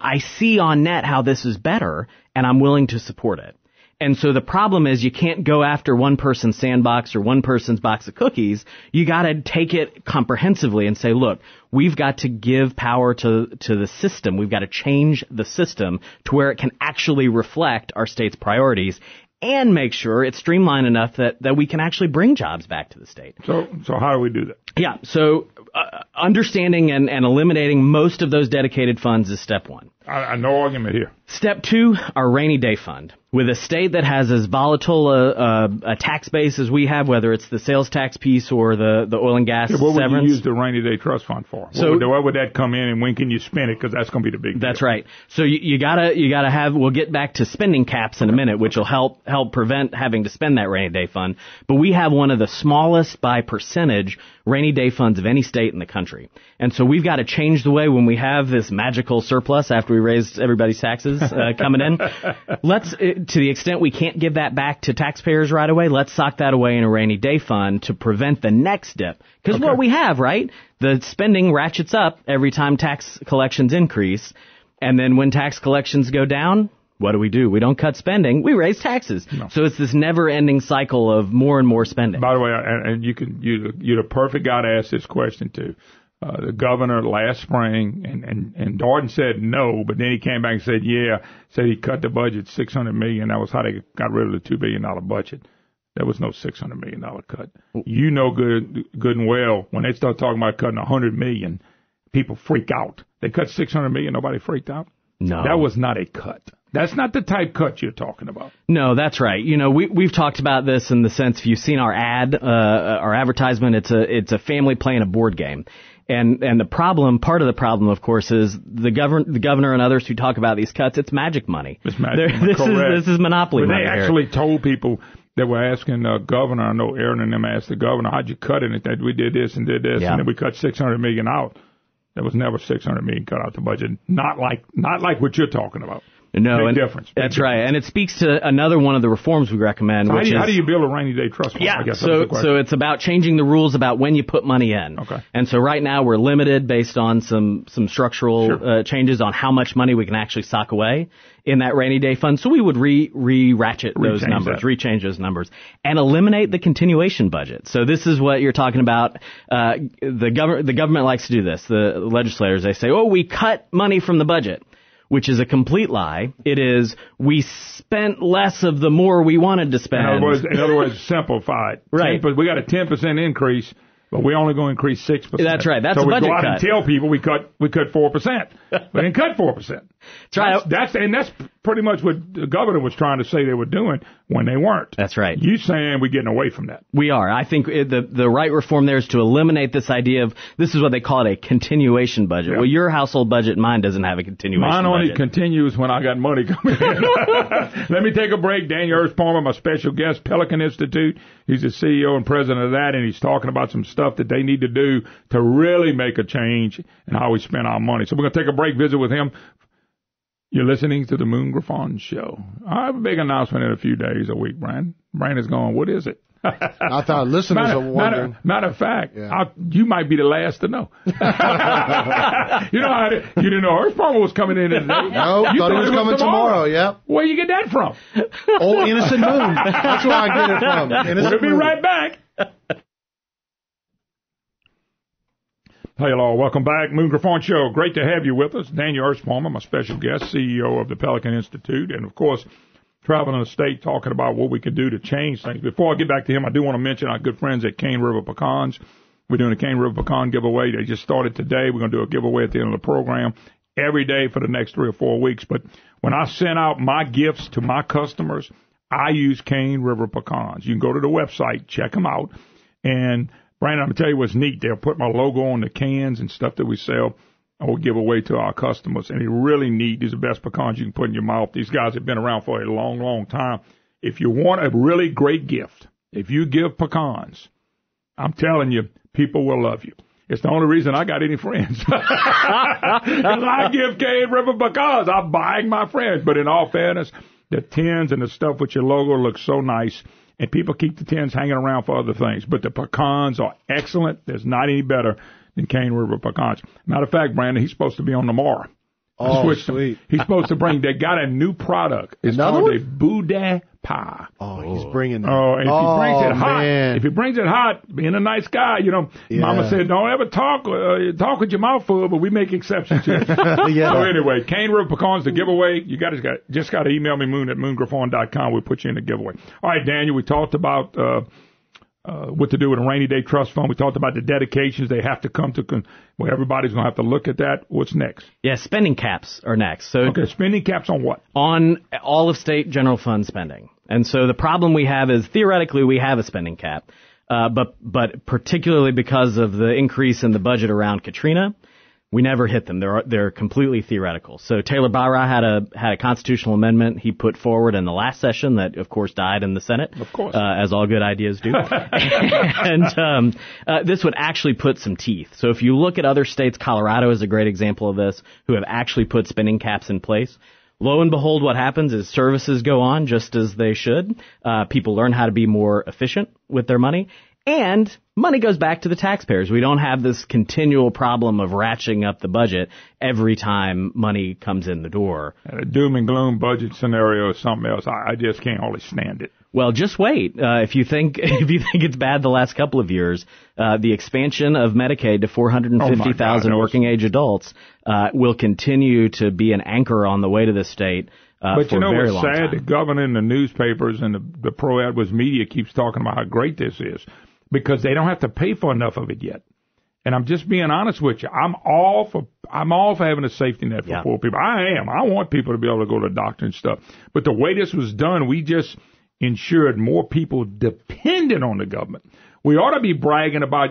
I see on net how this is better, and I'm willing to support it. And so the problem is you can't go after one person's sandbox or one person's box of cookies. You got to take it comprehensively and say, look, we've got to give power to the system. We've got to change the system to where it can actually reflect our state's priorities and make sure it's streamlined enough that we can actually bring jobs back to the state. So how do we do that? Yeah, so understanding and eliminating most of those dedicated funds is step one. No argument here. Step two, our rainy day fund. With a state that has as volatile a tax base as we have, whether it's the sales tax piece or the oil and gas what severance. Would you use the rainy day trust fund for? What would that come in, and when can you spend it? Because that's going to be the big deal. That's right. So you gotta have. We'll get back to spending caps in a minute, which will help prevent having to spend that rainy day fund. But we have one of the smallest by percentage rainy day funds of any state in the country, and so we've got to change the way when we have this magical surplus after we raised everybody's taxes coming in. To the extent we can't give that back to taxpayers right away, let's sock that away in a rainy day fund to prevent the next dip. Because what we have, right, the spending ratchets up every time tax collections increase, and then when tax collections go down, what do? We don't cut spending, we raise taxes. No. So it's this never-ending cycle of more and more spending. By the way, and you're the perfect guy to ask this question to. The governor last spring, and Darden said no, but then he came back and said said he cut the budget $600 million. That was how they got rid of the $2 billion budget. There was no $600 million cut. You know good and well, when they start talking about cutting $100 million, people freak out. They cut $600 million, nobody freaked out? No. That was not a cut. That's not the type cut you're talking about. No, that's right. We've talked about this in the sense, if you've seen our our advertisement, it's a family playing a board game. And part of the problem, of course, is the governor and others who talk about these cuts, it's magic money. It's magic money. This is monopoly money. They actually told people that were asking the governor, I know Aaron and them asked the governor, how'd you cut it? And we did this and did this, and then we cut $600 million out. There was never $600 million cut out the budget. Not like what you're talking about. No, big difference. That's right, and it speaks to another one of the reforms we recommend. So how do you build a rainy day trust fund? Yeah, I guess so it's about changing the rules about when you put money in. Okay. And so right now we're limited based on some structural changes on how much money we can actually sock away in that rainy day fund. So we would re-ratchet those numbers, rechange those numbers, and eliminate the continuation budget. So this is what you're talking about. The government likes to do this. The legislators, they say, we cut money from the budget. which is a complete lie. It is we spent less of the more we wanted to spend. In other words, simplified. Right. But we got a 10% increase, but we're only going to increase 6%. That's right. That's a budget cut. So we go out and tell people we cut 4%. We didn't cut 4%. That's right. That's pretty much what the governor was trying to say they were doing when they weren't. That's right. You saying we're getting away from that? We are. I think the right reform there is to eliminate this idea of, this is what they call it, a continuation budget. Yeah. Well, your household budget, mine doesn't have a continuation budget. Mine only continues when I got money coming in. Let me take a break. Daniel Erspamer, my special guest, Pelican Institute. He's the CEO and president of that, and he's talking about some stuff that they need to do to really make a change in how we spend our money. So we're going to take a break, visit with him. You're listening to the Moon Griffon Show. I have a big announcement in a few days, a week, Brian. Brian is going, what is it? I thought listeners are wondering. Matter of fact, you might be the last to know. You didn't know Erspamer was coming in today. No, you thought he was coming tomorrow. Yep. Where you get that from? Old Innocent Moon. That's where I get it from. We'll be right back. Hello, welcome back. Moon Griffon Show. Great to have you with us. Daniel Erspamer, my special guest, CEO of the Pelican Institute, and, of course, traveling the state talking about what we can do to change things. Before I get back to him, I do want to mention our good friends at Cane River Pecans. We're doing a Cane River Pecan giveaway. They just started today. We're going to do a giveaway at the end of the program every day for the next 3 or 4 weeks. But when I send out my gifts to my customers, I use Cane River Pecans. You can go to the website, check them out, and Brandon, I'm going to tell you what's neat. They'll put my logo on the cans and stuff that we sell or give away to our customers. And they're really neat. These are the best pecans you can put in your mouth. These guys have been around for a long, long time. If you want a really great gift, if you give pecans, I'm telling you, people will love you. It's the only reason I got any friends. Because I give Cane River pecans. I'm buying my friends. But in all fairness, the tins and the stuff with your logo looks so nice. And people keep the tins hanging around for other things. But the pecans are excellent. There's not any better than Cane River pecans. Matter of fact, Brandon, he's supposed to be on tomorrow. Oh, sweet. He's supposed to bring, they got a new product. It's called a Boudin pie. Oh, he's bringing that. Oh, and if he brings it hot, if he brings it hot, being a nice guy, Mama said, don't ever talk with your mouth full, but we make exceptions here. So anyway, Cane River pecans, the giveaway. You guys just got to email me, moon@moongriffon.com. We'll put you in the giveaway. All right, Daniel, we talked about what to do with a rainy day trust fund. We talked about the dedications they have to come to, well, everybody's going to have to look at that. What's next? Yeah, spending caps are next. So okay, spending caps on what? On all of state general fund spending. And so the problem we have is, theoretically, we have a spending cap, but particularly because of the increase in the budget around Katrina, we never hit them. They're completely theoretical. So Taylor Barra had a constitutional amendment he put forward in the last session that, of course, died in the Senate. Of course. As all good ideas do. And this would actually put some teeth. So if you look at other states, Colorado is a great example of this, who have actually put spending caps in place. Lo and behold, what happens is services go on just as they should. People learn how to be more efficient with their money. And money goes back to the taxpayers. We don't have this continual problem of ratcheting up the budget every time money comes in the door. A doom and gloom budget scenario is something else. I just can't hardly stand it. Well, just wait. If you think it's bad the last couple of years, the expansion of Medicaid to 450,000 working age adults will continue to be an anchor on the way to the state. But you know what's sad? The governor and the newspapers and the pro-AdWords media keeps talking about how great this is, because they don't have to pay for enough of it yet. And I'm just being honest with you. I'm all for having a safety net for poor people. I am. I want people to be able to go to the doctor and stuff. But the way this was done, we just ensured more people dependent on the government. We ought to be bragging about,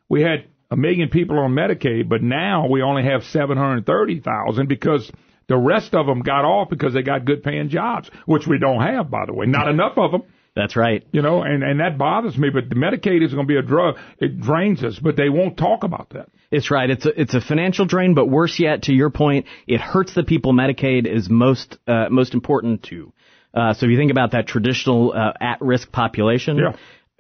we had 1 million people on Medicaid, but now we only have 730,000 because the rest of them got off because they got good paying jobs, which we don't have, by the way. Not enough of them. That's right. And that bothers me. But the Medicaid is going to be a drug. It drains us, but they won't talk about that. It's right. It's a financial drain, but worse yet, to your point, it hurts the people Medicaid is most important to. So if you think about that traditional at-risk population,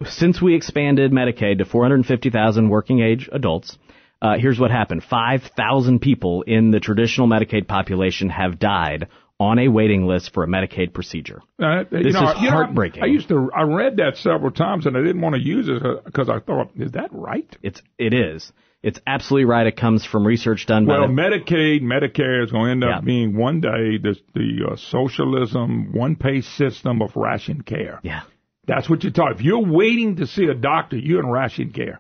since we expanded Medicaid to 450,000 working age adults, here's what happened. 5,000 people in the traditional Medicaid population have died on a waiting list for a Medicaid procedure. This is heartbreaking. I read that several times, and I didn't want to use it because I thought, is that right? It is. It's absolutely right. It comes from research done by Medicaid, Medicare is going to end up being one day the socialism, one-pay system of ration care. Yeah. That's what you're talking. If you're waiting to see a doctor, you're in ration care.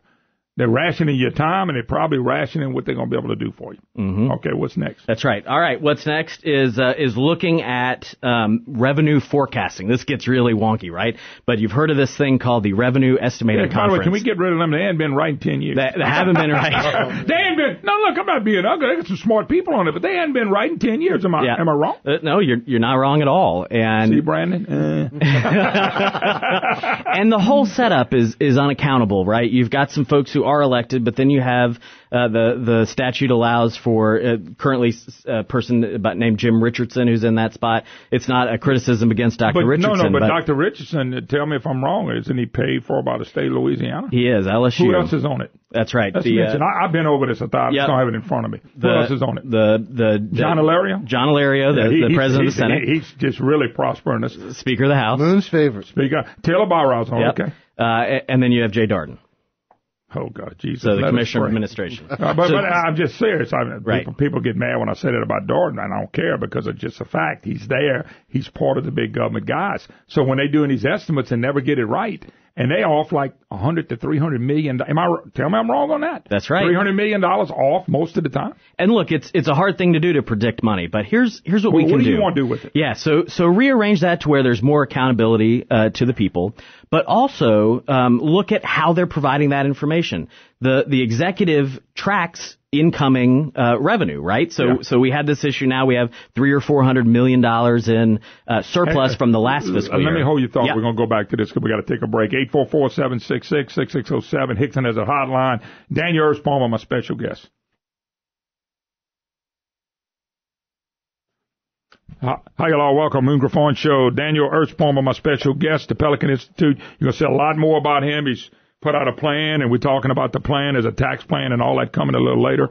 They're rationing your time, and they're probably rationing what they're going to be able to do for you. Mm-hmm. Okay, what's next? That's right. All right, what's next is looking at revenue forecasting. This gets really wonky, right? But you've heard of this thing called the Revenue Estimating Conference. By the way, can we get rid of them? They haven't been right in 10 years. They haven't been right. They haven't been. No, look, I'm not being ugly. I got some smart people on it, but they haven't been right in 10 years. Am I wrong? No, you're not wrong at all. And see, Brandon? And the whole setup is unaccountable, right? You've got some folks who are elected, but then you have the statute allows for currently a person named Jim Richardson who's in that spot. It's not a criticism against Dr. Richardson. But Dr. Richardson, tell me if I'm wrong, isn't he paid for by the state of Louisiana? He is, LSU. Who else is on it? That's right. I've been over this. I thought I just don't have it in front of me. Who else is on it? John Alario? John Alario, the president of the Senate. He's just really prospering us. Speaker of the House. Moon's favorite. Speaker. Taylor Barrow's on it, okay. And then you have Jay Darden. Oh, God, Jesus. So the Commissioner of Administration. But I'm just serious. People get mad when I say that about Darden, and I don't care because it's just a fact. He's there. He's part of the big government guys. So when they doing these estimates and never get it right, and they off like $100 to $300 million. Tell me I'm wrong on that. That's right. $300 million off most of the time. And look, it's a hard thing to do to predict money, but here's what we can do. What do you want to do with it? Yeah, so rearrange that to where there's more accountability to the people, but also look at how they're providing that information. The executive tracks incoming revenue, right? So we had this issue now. We have $300 or $400 million in surplus from the last fiscal year. Let me hold your thought. Yeah. We're going to go back to this because we got to take a break. 844-766-6607. Hickson has a hotline. Daniel Erspamer, my special guest. Hi, y'all. Welcome. Moon Griffon Show. Daniel Erspamer, my special guest, the Pelican Institute. You're going to see a lot more about him. He's put out a plan, and we're talking about the plan as a tax plan and all that coming a little later.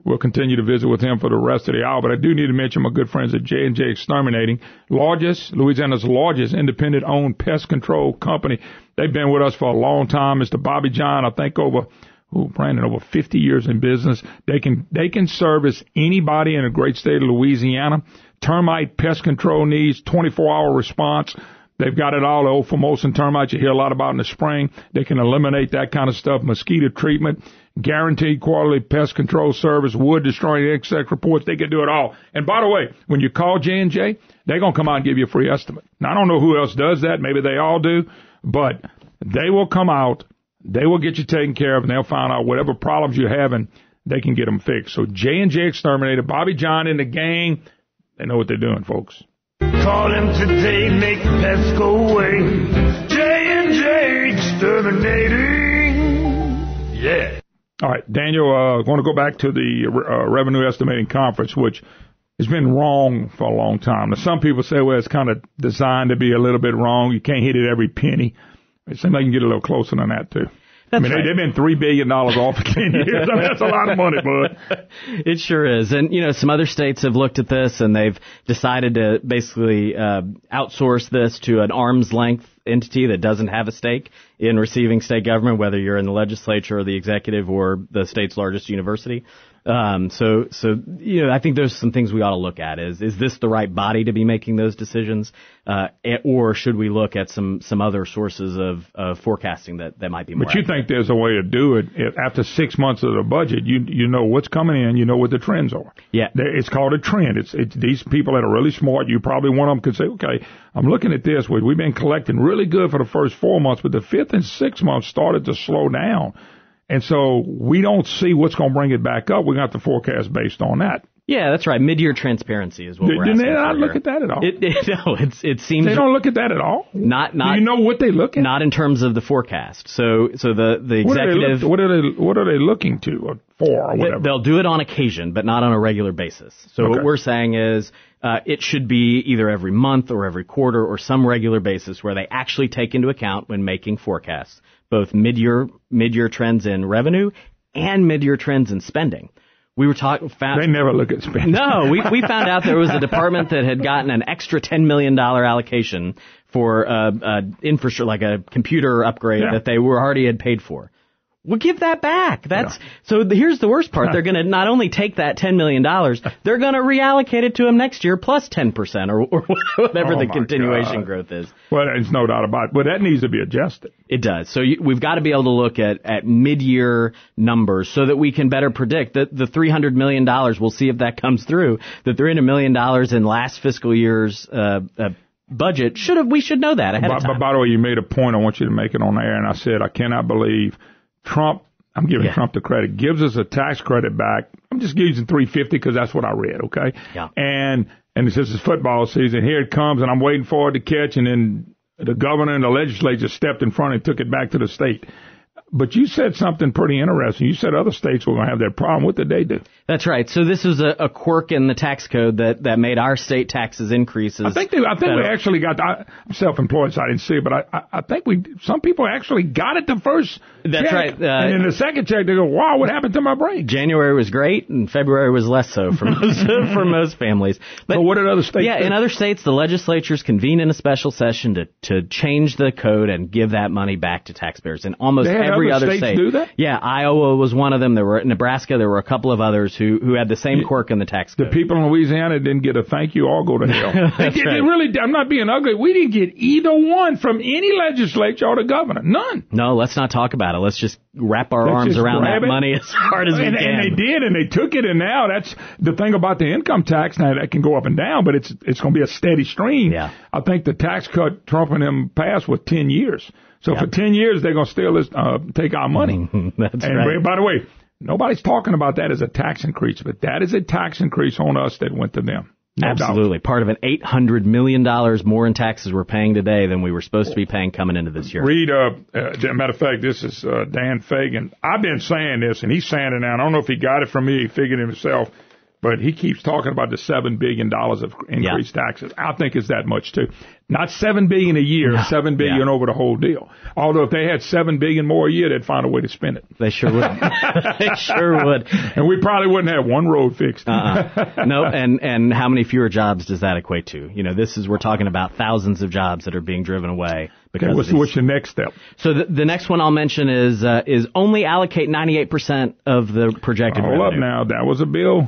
We'll continue to visit with him for the rest of the hour, but I do need to mention my good friends at J&J Exterminating, Louisiana's largest independent-owned pest control company. They've been with us for a long time. Mr. Bobby John, I think over 50 years in business. They can service anybody in the great state of Louisiana. Termite pest control needs, 24-hour response. They've got it all. The old Formosan termites you hear a lot about in the spring. They can eliminate that kind of stuff. Mosquito treatment, guaranteed quality pest control service, wood destroying insect reports. They can do it all. And by the way, when you call J&J, they're going to come out and give you a free estimate. Now, I don't know who else does that. Maybe they all do. But they will come out. They will get you taken care of, and they'll find out whatever problems you're having, they can get them fixed. So J&J Exterminator, Bobby John and the gang, they know what they're doing, folks. Call him today, make the pests go away. J&J Exterminating. Yeah. All right, Daniel, I want to go back to the Revenue Estimating Conference, which has been wrong for a long time. Now, some people say, well, it's kind of designed to be a little bit wrong. You can't hit it every penny. It seems like you can get a little closer than that, too. That's right. They've been $3 billion off for 10 years. That's a lot of money, bud. It sure is. And, some other states have looked at this, and they've decided to basically outsource this to an arm's length entity that doesn't have a stake in receiving state government, whether you're in the legislature or the executive or the state's largest university. I think there's some things we ought to look at. Is this the right body to be making those decisions? Or should we look at some other sources of forecasting that might be more But you accurate? think there's a way to do it. After 6 months of the budget, you know what's coming in, you know what the trends are. Yeah. It's called a trend. It's these people that are really smart. You probably one of them could say, okay, I'm looking at this. We've been collecting really good for the first 4 months, but the 5th and 6th months started to slow down. And so we don't see what's going to bring it back up. We're going to have to forecast based on that. Yeah, that's right. Mid-year transparency is what we're asking for. Do they not look at that at all? No, it seems... They don't look at that at all? Not. Do you know what they look at? Not in terms of the forecast. So the executive... What are they looking to for or whatever? They'll do it on occasion, but not on a regular basis. So What we're saying is it should be either every month or every quarter or some regular basis where they actually take into account when making forecasts both mid-year trends in revenue and mid-year trends in spending. We were They never look at spending. No, we found out there was a department that had gotten an extra $10 million allocation for infrastructure, like a computer upgrade that they already had paid for. Well, give that back. So here's the worst part. They're going to not only take that $10 million, they're going to reallocate it to them next year plus 10% or whatever the continuation growth is. Well, there's no doubt about it. But that needs to be adjusted. It does. So we've got to be able to look at mid-year numbers so that we can better predict that the $300 million, we'll see if that comes through, the $300 million in last fiscal year's budget, we should know that ahead of time. But by the way, you made a point. I want you to make it on air. And I said, I cannot believe Trump, I'm giving Trump the credit, gives us a tax credit back. I'm just using $350 because that's what I read, okay? Yeah. And it's just football season. Here it comes, and I'm waiting for it to catch, and then the governor and the legislature stepped in front and took it back to the state. But you said something pretty interesting. You said other states were going to have that problem. What did they do? That's right. So this was a quirk in the tax code that made our state taxes increases. I think we actually got. I'm self-employed, so I didn't see it, but I think some people actually got it the first. That's check, right. And in the second check, they go, "Wow, what happened to my brain?" January was great, and February was less so for most families. But what did other states? Yeah, do? in other states, the legislatures convene in a special session to change the code and give that money back to taxpayers. In almost every other state do that? Yeah, Iowa was one of them. There were Nebraska. There were a couple of others who had the same quirk in the tax code. The people in Louisiana didn't get a thank you. All go to hell. They right. really. I'm not being ugly. We didn't get either one from any legislature or the governor. None. No, let's not talk about it. Let's just wrap our arms around that money as hard as we can. And they did, and they took it, and now that's the thing about the income tax. Now, that can go up and down, but it's going to be a steady stream. Yeah. I think the tax cut Trump and them passed was 10 years. So for 10 years, they're going to steal this, take our money. That's right. By the way, nobody's talking about that as a tax increase, but that is a tax increase on us that went to them. No Absolutely. doubt. Part of an $800 million more in taxes we're paying today than we were supposed to be paying coming into this year. Read, matter of fact, this is Dan Fagan. I've been saying this, and he's saying it now. I don't know if he got it from me, he figured it himself, but he keeps talking about the $7 billion of increased taxes. I think it's that much, too. Not $7 billion a year, $7 billion over the whole deal. Although if they had $7 billion more a year, they'd find a way to spend it. They sure would. They sure would. And we probably wouldn't have one road fixed. No, and how many fewer jobs does that equate to? You know, we're talking about thousands of jobs that are being driven away. Okay, what's your next step? So the next one I'll mention is only allocate 98% of the projected revenue. Hold up now. That was a bill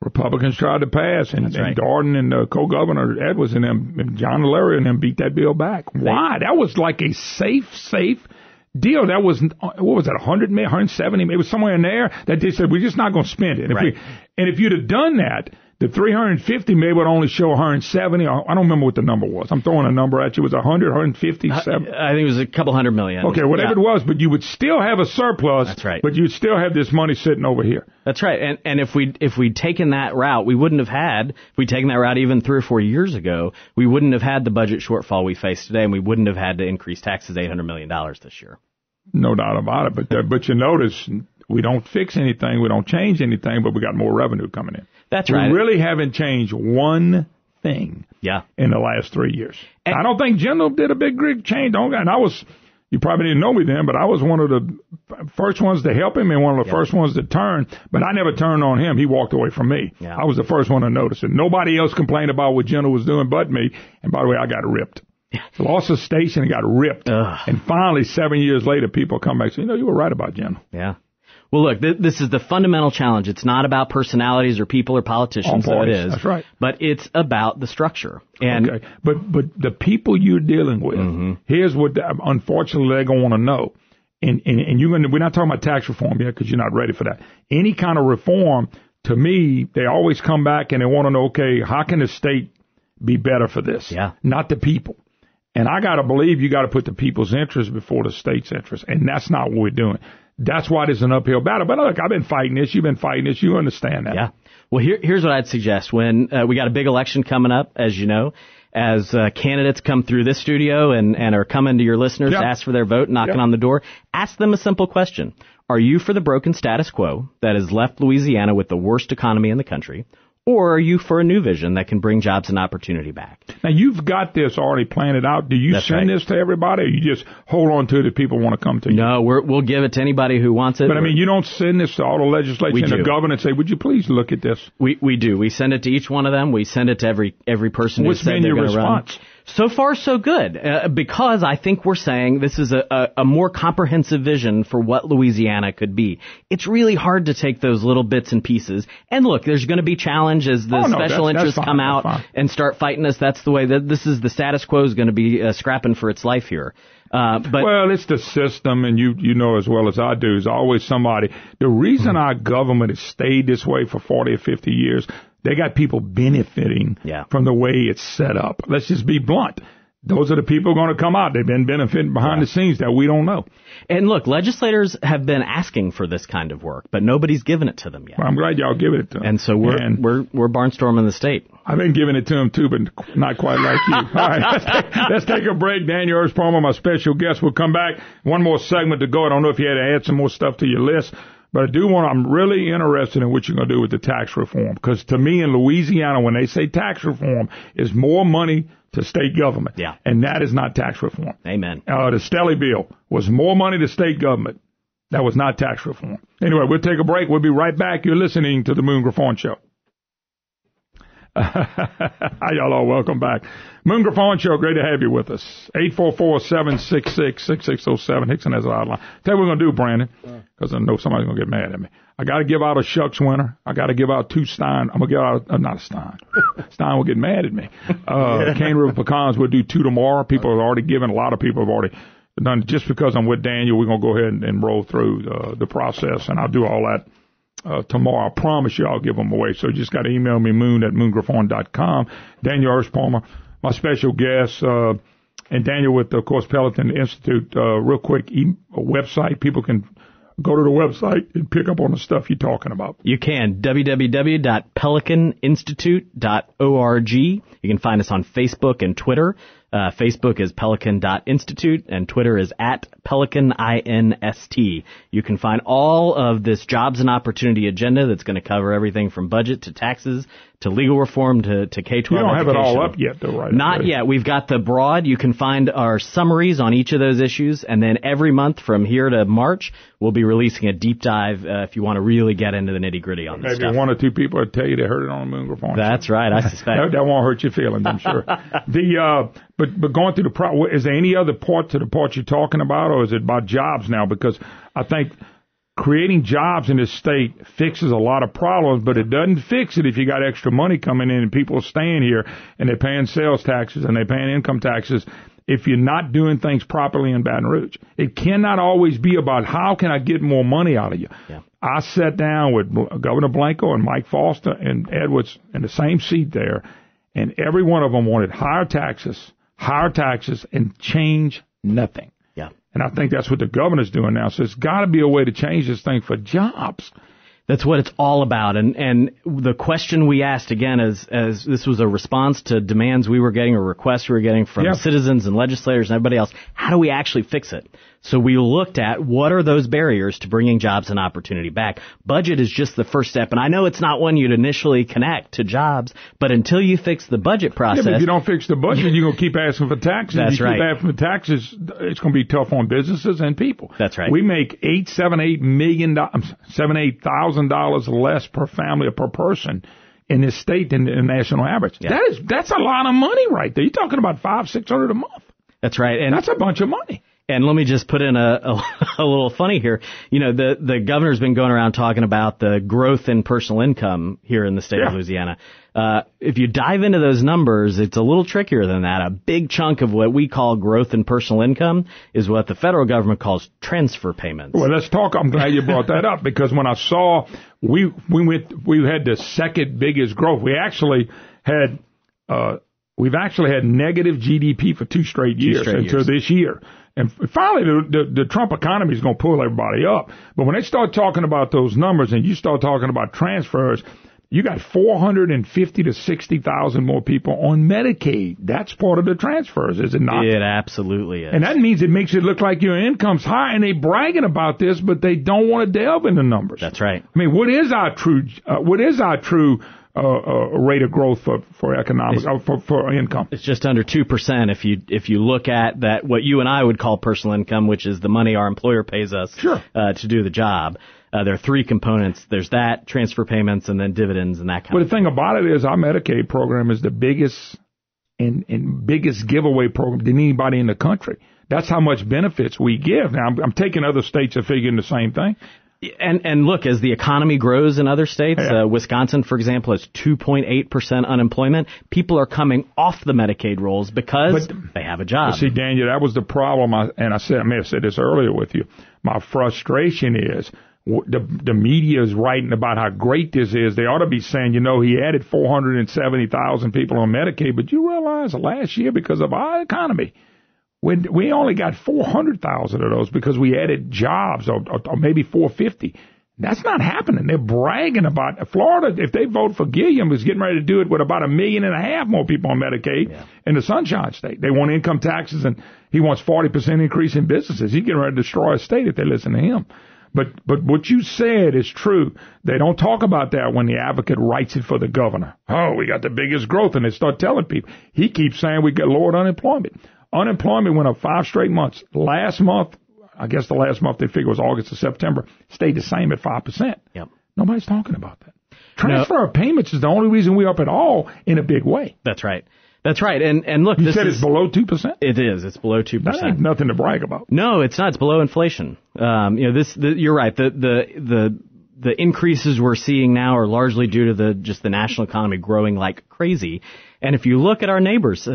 Republicans tried to pass, and Darden and co-governor Edwards and them, and John Larry and them beat that bill back. Why? That was like a safe deal. That was, what was that, 100 million, 170 million? It was somewhere in there that they said, we're just not going to spend it. And if you'd have done that, the 350 maybe would only show 170. I don't remember what the number was. I'm throwing a number at you. It was 100, 157. I think it was a couple $100 million. Okay, whatever it was, but you would still have a surplus. That's right. But you'd still have this money sitting over here. That's right. And if we'd taken that route, we wouldn't have had, if we'd taken that route even 3 or 4 years ago, we wouldn't have had the budget shortfall we face today, and we wouldn't have had to increase taxes $800 million this year. No doubt about it. But you notice we don't fix anything, we don't change anything, but we got more revenue coming in. That's right. We really haven't changed one thing in the last 3 years. And I don't think General did a big change. And you probably didn't know me then, but I was one of the first ones to help him and one of the first ones to turn. But I never turned on him. He walked away from me. Yeah. I was the first one to notice it. Nobody else complained about what General was doing but me. And by the way, I got ripped. Lost a station and got ripped. And finally, 7 years later, people come back and say, you were right about General. Yeah. Well, look, this is the fundamental challenge. It's not about personalities or people or politicians, though it is. That's right. But it's about the structure. And okay. But the people you're dealing with, here's what, unfortunately, they're going to want to know. And we're not talking about tax reform yet because you're not ready for that. Any kind of reform, to me, they always come back and they want to know, okay, how can the state be better for this? Yeah. Not the people. And I got to believe you got to put the people's interest before the state's interest. And that's not what we're doing. That's why there's an uphill battle. But look, I've been fighting this. You've been fighting this. You understand that. Yeah. Well, here's what I'd suggest. When we got a big election coming up, as you know, as candidates come through this studio and are coming to your listeners, ask for their vote, knocking on the door, ask them a simple question. Are you for the broken status quo that has left Louisiana with the worst economy in the country? Or are you for a new vision that can bring jobs and opportunity back? Now, you've got this already planned out. Do you send this to everybody, or you just hold on to it if people want to come to you? No, we'll give it to anybody who wants it. But, I mean, you don't send this to all the legislature and the governor and say, would you please look at this? We do. We send it to each one of them. We send it to every person who said they're going to run. What's been your response? So far, so good, because I think we're saying this is a more comprehensive vision for what Louisiana could be. It's really hard to take those little bits and pieces. And look, there's going to be challenge as the special interests come out and start fighting us. That's the way that this is. The status quo is going to be scrapping for its life here. Well, it's the system, and you know as well as I do, is always somebody. The reason our government has stayed this way for 40 or 50 years, they got people benefiting from the way it's set up. Let's just be blunt. Those are the people going to come out. They've been benefiting behind the scenes that we don't know. And look, legislators have been asking for this kind of work, but nobody's given it to them yet. Well, I'm glad y'all giving it to them. And so we're barnstorming the state. I've been giving it to them too, but not quite like you. All right, let's take a break. Daniel Erspamer, my special guest, will come back. One more segment to go. I don't know if you had to add some more stuff to your list, but I'm really interested in what you're going to do with the tax reform. Because to me in Louisiana, when they say tax reform, is more money to state government. Yeah. And that is not tax reform. Amen. The Stelly bill was more money to state government. That was not tax reform. Anyway, we'll take a break. We'll be right back. You're listening to the Moon Griffon Show. Hi, y'all all. Welcome back. Moon Griffon Show. Great to have you with us. 844-766-6607. Hickson has an outline. Tell you what we're going to do, Brandon, because I know somebody's going to get mad at me. I got to give out a Shucks winner. I got to give out 2 Stein. I'm going to give out, not a Stein. Stein will get mad at me. Cane River Pecans, we'll do 2 tomorrow. People have already given. A lot of people have already done. Just because I'm with Daniel, we're going to go ahead and roll through the process, and I'll do all that tomorrow. I promise you I'll give them away. So you just got to email me, moon@moongriffon.com. Daniel Erspamer, my special guest, and Daniel with, of course, Pelican Institute. Real quick, website. People can go to the website and pick up on the stuff you're talking about. You can. www.pelicaninstitute.org. You can find us on Facebook and Twitter. Facebook is pelican.institute and Twitter is @pelicaninst. You can find all of this jobs and opportunity agenda that's going to cover everything from budget to taxes to legal reform to K-12 You don't have it education. all up yet, though, right? Not yet. We've got the broad. You can find our summaries on each of those issues, and then every month from here to March, we'll be releasing a deep dive if you want to really get into the nitty-gritty on this stuff. Maybe 1 or 2 people will tell you they heard it on the Moon Griffon. That's right. I suspect. that won't hurt your feelings, I'm sure. But going through is there any other part to the part you're talking about, or is it about jobs now? Because I think creating jobs in this state fixes a lot of problems, but it doesn't fix it if you got extra money coming in and people are staying here and they're paying sales taxes and they're paying income taxes if you're not doing things properly in Baton Rouge. It cannot always be about how can I get more money out of you. Yeah. I sat down with Governor Blanco and Mike Foster and Edwards in the same seat there, and every one of them wanted higher taxes, and change nothing. Yeah. And I think that's what the governor's doing now. So it's got to be a way to change this thing for jobs. That's what it's all about. And the question we asked, again, as this was a response to demands we were getting or requests we were getting from citizens and legislators and everybody else, how do we actually fix it? So we looked at what are those barriers to bringing jobs and opportunity back. Budget is just the first step. And I know it's not one you'd initially connect to jobs, but until you fix the budget process. Yeah, but if you don't fix the budget, you're going to keep asking for taxes. That's right. Keep asking for taxes, it's going to be tough on businesses and people. That's right. We make $8,000 less per family or per person in this state than the national average. Yeah. That's a lot of money right there. You're talking about $500-600 a month. That's right. And that's a bunch of money. And let me just put in a little funny here. You know, the governor's been going around talking about the growth in personal income here in the state of Louisiana. If you dive into those numbers, it's a little trickier than that. A big chunk of what we call growth in personal income is what the federal government calls transfer payments. Well, let's talk. I'm glad you brought that up, because when I saw we had the second biggest growth. We've actually had negative GDP for 2 straight years until this year. And finally, the Trump economy is going to pull everybody up. But when they start talking about those numbers and you start talking about transfers, you got 450 to 60,000 more people on Medicaid. That's part of the transfers, is it not? It absolutely is. And that means it makes it look like your income's high, and they're bragging about this, but they don't want to delve in the numbers. That's right. I mean, what is our true rate of growth for economic for income? It's just under 2% if you look at that, what you and I would call personal income, which is the money our employer pays us to do the job. There are 3 components. There's that, transfer payments, and then dividends and that kind of thing. But the thing about it is our Medicaid program is the biggest and biggest giveaway program than anybody in the country. That's how much benefits we give. Now, I'm taking other states are figuring the same thing. And look, as the economy grows in other states, Wisconsin, for example, has 2.8% unemployment. People are coming off the Medicaid rolls because they have a job. See, Daniel, that was the problem. I may have said this earlier with you. My frustration is the media is writing about how great this is. They ought to be saying, he added 470,000 people on Medicaid, but you realize last year because of our economy, we only got 400,000 of those because we added jobs, or maybe 450. That's not happening. They're bragging about Florida. If they vote for Gilliam, is getting ready to do it with about 1.5 million more people on Medicaid in the Sunshine State. They want income taxes, and he wants 40% increase in businesses. He's getting ready to destroy a state if they listen to him. But what you said is true. They don't talk about that when the advocate writes it for the governor. Oh, we got the biggest growth, and they start telling people. He keeps saying we got lowered unemployment. Unemployment went up 5 straight months. Last month, I guess the last month they figured was August or September, stayed the same at 5%. Yep. Nobody's talking about that. Transfer of payments is the only reason we're up at all in a big way. That's right. That's right. And look, you said it's below 2%? It is. It's below 2%. That ain't nothing to brag about. No, it's not. It's below inflation. You're right. The increases we're seeing now are largely due to just the national economy growing like crazy. And if you look at our neighbors,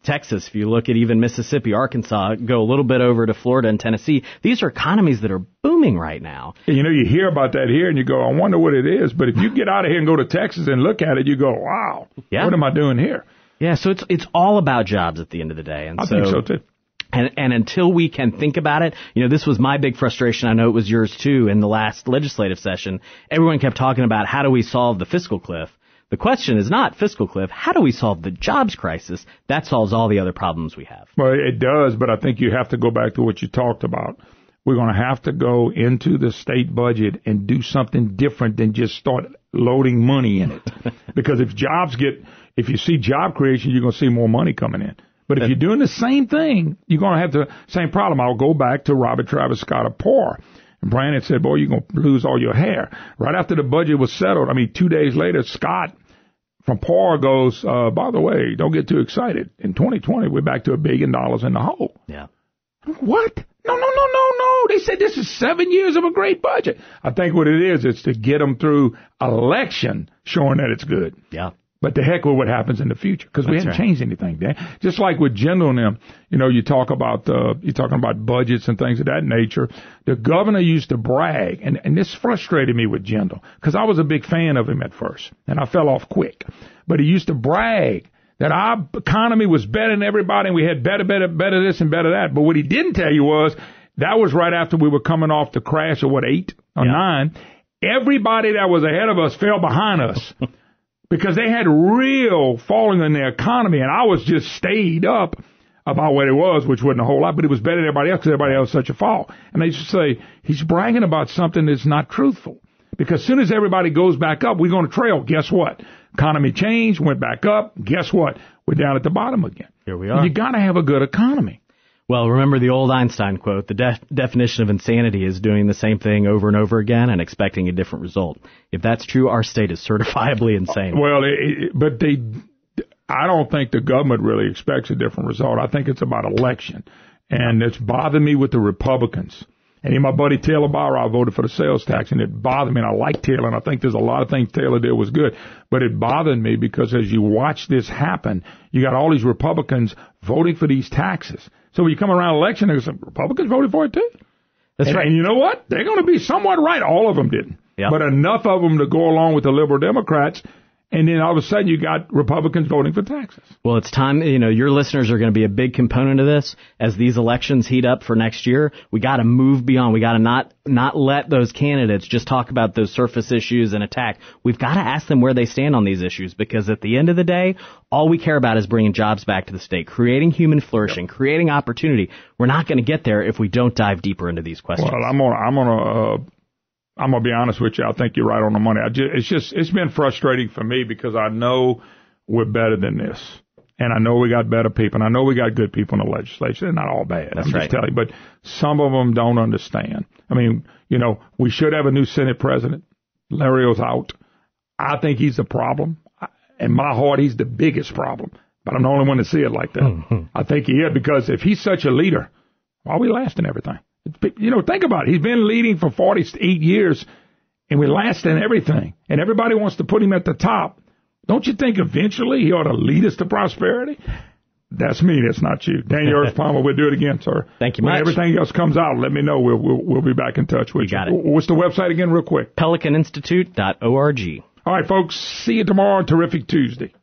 Texas, if you look at even Mississippi, Arkansas, go a little bit over to Florida and Tennessee, these are economies that are booming right now. You hear about that here and you go, I wonder what it is. But if you get out of here and go to Texas and look at it, you go, wow, what am I doing here? Yeah, so it's all about jobs at the end of the day. And I think so too. And until we can think about it, this was my big frustration. I know it was yours too in the last legislative session. Everyone kept talking about how do we solve the fiscal cliff. The question is not fiscal cliff. How do we solve the jobs crisis? That solves all the other problems we have. Well, it does, but I think you have to go back to what you talked about. We're going to have to go into the state budget and do something different than just start loading money in it. Because if you see job creation, you're going to see more money coming in. But if you're doing the same thing, you're going to have the same problem. I'll go back to Robert Travis Scott of PAR. And Brandon said, boy, you're going to lose all your hair. Right after the budget was settled, 2 days later, Scott from PAR goes, by the way, don't get too excited. In 2020, we're back to $1 billion in the hole. Yeah. What? No. They said this is 7 years of a great budget. I think what it is, it's to get them through election showing that it's good. Yeah. But the heck with what happens in the future, because we haven't changed anything, Dan. Just like with Jindal and them, you're talking about budgets and things of that nature. The governor used to brag, and this frustrated me with Jindal, because I was a big fan of him at first, and I fell off quick. But he used to brag that our economy was better than everybody, and we had better this and better that. But what he didn't tell you was that was right after we were coming off the crash of 8 or 9. Everybody that was ahead of us fell behind us. Because they had real falling in their economy, and I was just stayed up about what it was, which wasn't a whole lot, but it was better than everybody else because everybody else was such a fall. And they used to say, he's bragging about something that's not truthful. Because as soon as everybody goes back up, we're going to trail. Guess what? Economy changed, went back up. Guess what? We're down at the bottom again. Here we are. You got to have a good economy. Well, remember the old Einstein quote, the definition of insanity is doing the same thing over and over again and expecting a different result. If that's true, our state is certifiably insane. Well, I don't think the government really expects a different result. I think it's about election. And it's bothered me with the Republicans. And my buddy Taylor Bauer, I voted for the sales tax, and it bothered me. And I like Taylor, and I think there's a lot of things Taylor did was good. But it bothered me because as you watch this happen, you got all these Republicans voting for these taxes. So when you come around election, there's some Republicans voted for it too. That's right. And you know what? They're going to be somewhat right. All of them didn't. Yep. But enough of them to go along with the liberal Democrats. And then all of a sudden you got Republicans voting for taxes. Well, it's time, your listeners are going to be a big component of this as these elections heat up for next year. We got to move beyond. We got to not let those candidates just talk about those surface issues and attack. We've got to ask them where they stand on these issues, because at the end of the day, all we care about is bringing jobs back to the state, creating human flourishing, creating opportunity. We're not going to get there if we don't dive deeper into these questions. Well, I'm going to be honest with you. I think you're right on the money. It's been frustrating for me because I know we're better than this. And I know we got better people. And I know we got good people in the legislature. They're not all bad. That's I'm right. just telling you. But some of them don't understand. We should have a new Senate president. Larry O's out. I think he's the problem. In my heart, he's the biggest problem. But I'm the only one to see it like that. Mm-hmm. I think he is, because if he's such a leader, why are we lasting everything? You know, think about it. He's been leading for 48 years, and we're lasting everything. And everybody wants to put him at the top. Don't you think eventually he ought to lead us to prosperity? That's me. That's not you. Daniel Erspamer, we'll do it again, sir. Thank you when much. everything else comes out, let me know. We'll be back in touch with you. Got it. What's the website again, real quick? PelicanInstitute.org. All right, folks. See you tomorrow on Terrific Tuesday.